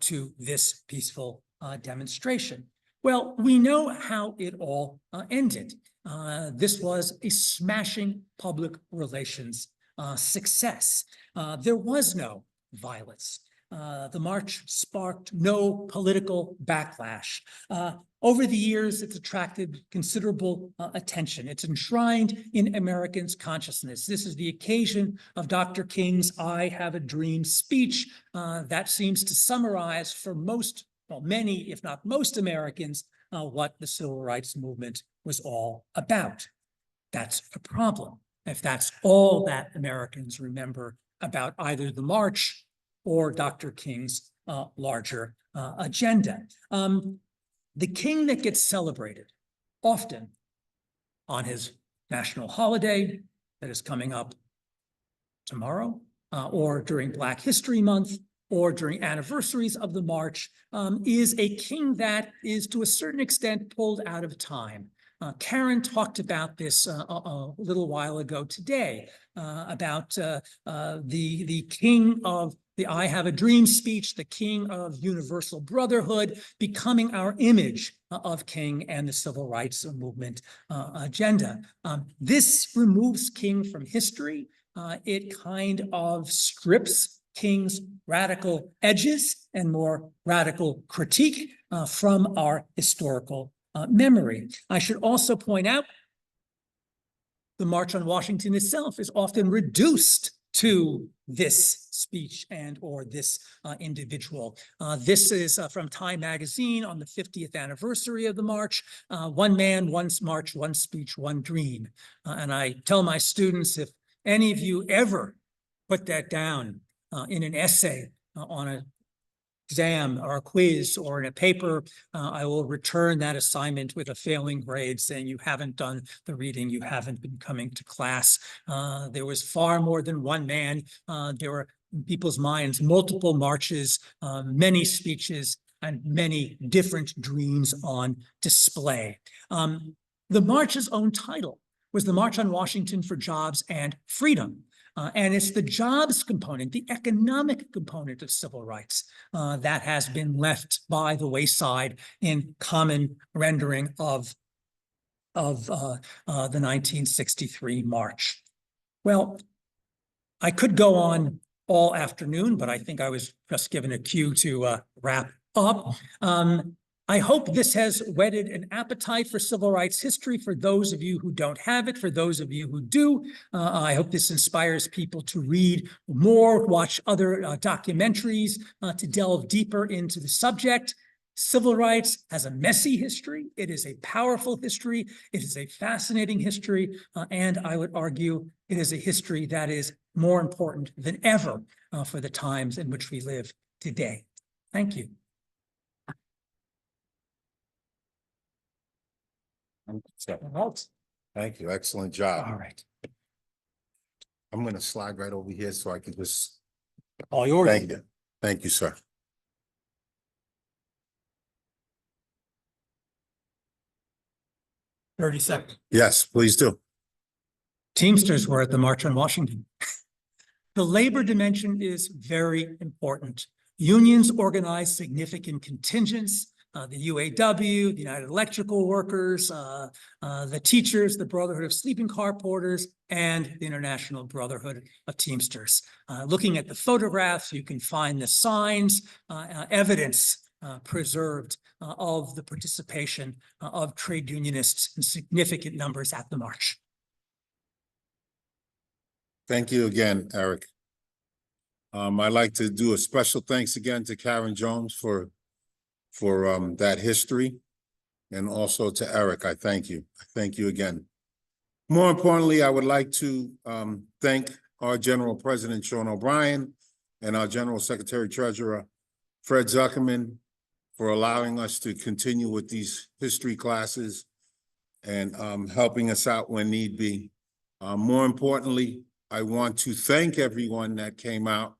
to this peaceful demonstration. Well, we know how it all ended. This was a smashing public relations success. There was no violence. The march sparked no political backlash. Over the years, it's attracted considerable attention. It's enshrined in Americans' consciousness. This is the occasion of Dr. King's "I Have a Dream" speech that seems to summarize for most, well, many, if not most Americans, what the civil rights movement was all about. That's a problem if that's all that Americans remember about either the march or Dr. King's larger agenda. The king that gets celebrated often on his national holiday that is coming up tomorrow, or during Black History Month, or during anniversaries of the march, is a king that is to a certain extent pulled out of time. Karin talked about this a little while ago today, about the king of the "I Have a Dream" speech, the king of universal brotherhood, becoming our image of King and the civil rights movement agenda. This removes King from history. It kind of strips King's radical edges and more radical critique from our historical memory. I should also point out the March on Washington itself is often reduced to this speech and or this individual. This is from Time magazine on the 50th anniversary of the march. One man, one march, one speech, one dream. And I tell my students, if any of you ever put that down in an essay on an exam or a quiz or in a paper, I will return that assignment with a failing grade saying you haven't done the reading, you haven't been coming to class. There was far more than one man. There were, in people's minds, multiple marches, many speeches, and many different dreams on display. The march's own title was the March on Washington for Jobs and Freedom. And it's the jobs component, the economic component of civil rights that has been left by the wayside in common rendering of of the 1963 march. Well, I could go on all afternoon, but I think I was just given a cue to wrap up. I hope this has whetted an appetite for civil rights history for those of you who don't have it, for those of you who do. I hope this inspires people to read more, watch other documentaries, to delve deeper into the subject. Civil rights has a messy history. It is a powerful history. It is a fascinating history. And I would argue it is a history that is more important than ever for the times in which we live today. Thank you. Thank you. Excellent job. All right. I'm going to slide right over here so I can just, All yours. thank you. Thank you, sir. Thirty seconds. Yes, please do. Teamsters were at the March on Washington. The labor dimension is very important. Unions organize significant contingents, the UAW, the United Electrical Workers, the teachers, the Brotherhood of Sleeping Car Porters, and the International Brotherhood of Teamsters. Looking at the photographs, you can find the signs, evidence preserved of the participation of trade unionists in significant numbers at the march. Thank you again, Eric. I'd like to do a special thanks again to Karin Jones for that history, and also to Eric. I thank you. I thank you again. More importantly, I would like to thank our General President, Sean O'Brien, and our General Secretary Treasurer, Fred Zuckerman, for allowing us to continue with these history classes and helping us out when need be. More importantly, I want to thank everyone that came out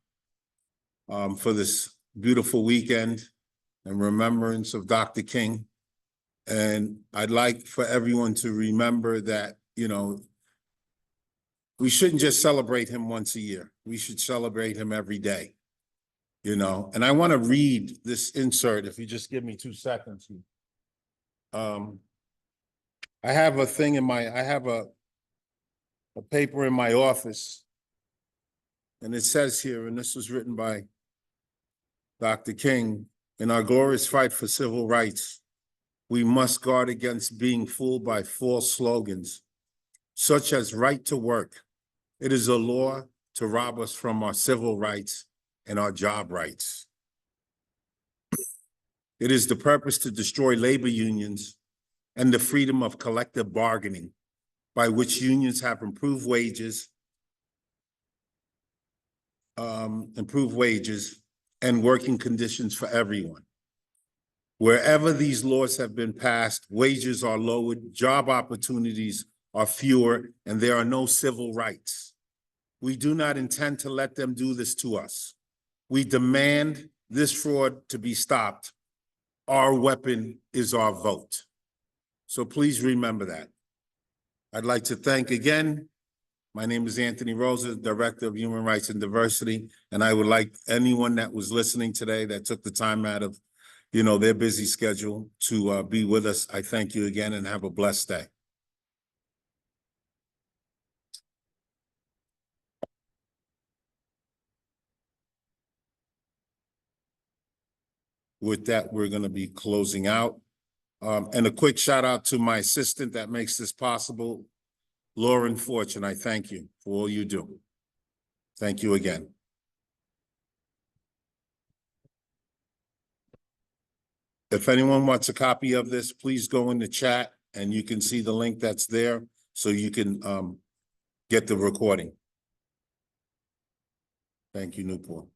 for this beautiful weekend in remembrance of Dr. King. And I'd like for everyone to remember that, you know, we shouldn't just celebrate him once a year. We should celebrate him every day, you know. And I want to read this insert, if you just give me 2 seconds. I have a thing in my, I have a paper in my office, and it says here, and this was written by Dr. King, in our glorious fight for civil rights, we must guard against being fooled by false slogans, such as right to work. It is a law to rob us from our civil rights and our job rights. It is the purpose to destroy labor unions and the freedom of collective bargaining, by which unions have improved wages and working conditions for everyone. Wherever these laws have been passed, wages are lowered, job opportunities are fewer, and there are no civil rights. We do not intend to let them do this to us. We demand this fraud to be stopped. Our weapon is our vote. So please remember that. I'd like to thank again. My name is Anthony Rosa, Director of Human Rights and Diversity, and I would like anyone that was listening today that took the time out of, you know, their busy schedule to be with us. I thank you again and have a blessed day. With that, we're going to be closing out. And a quick shout out to my assistant that makes this possible, Lauren Fortune. I thank you for all you do. Thank you again. If anyone wants a copy of this, please go in the chat and you can see the link that's there so you can get the recording. Thank you, Newport.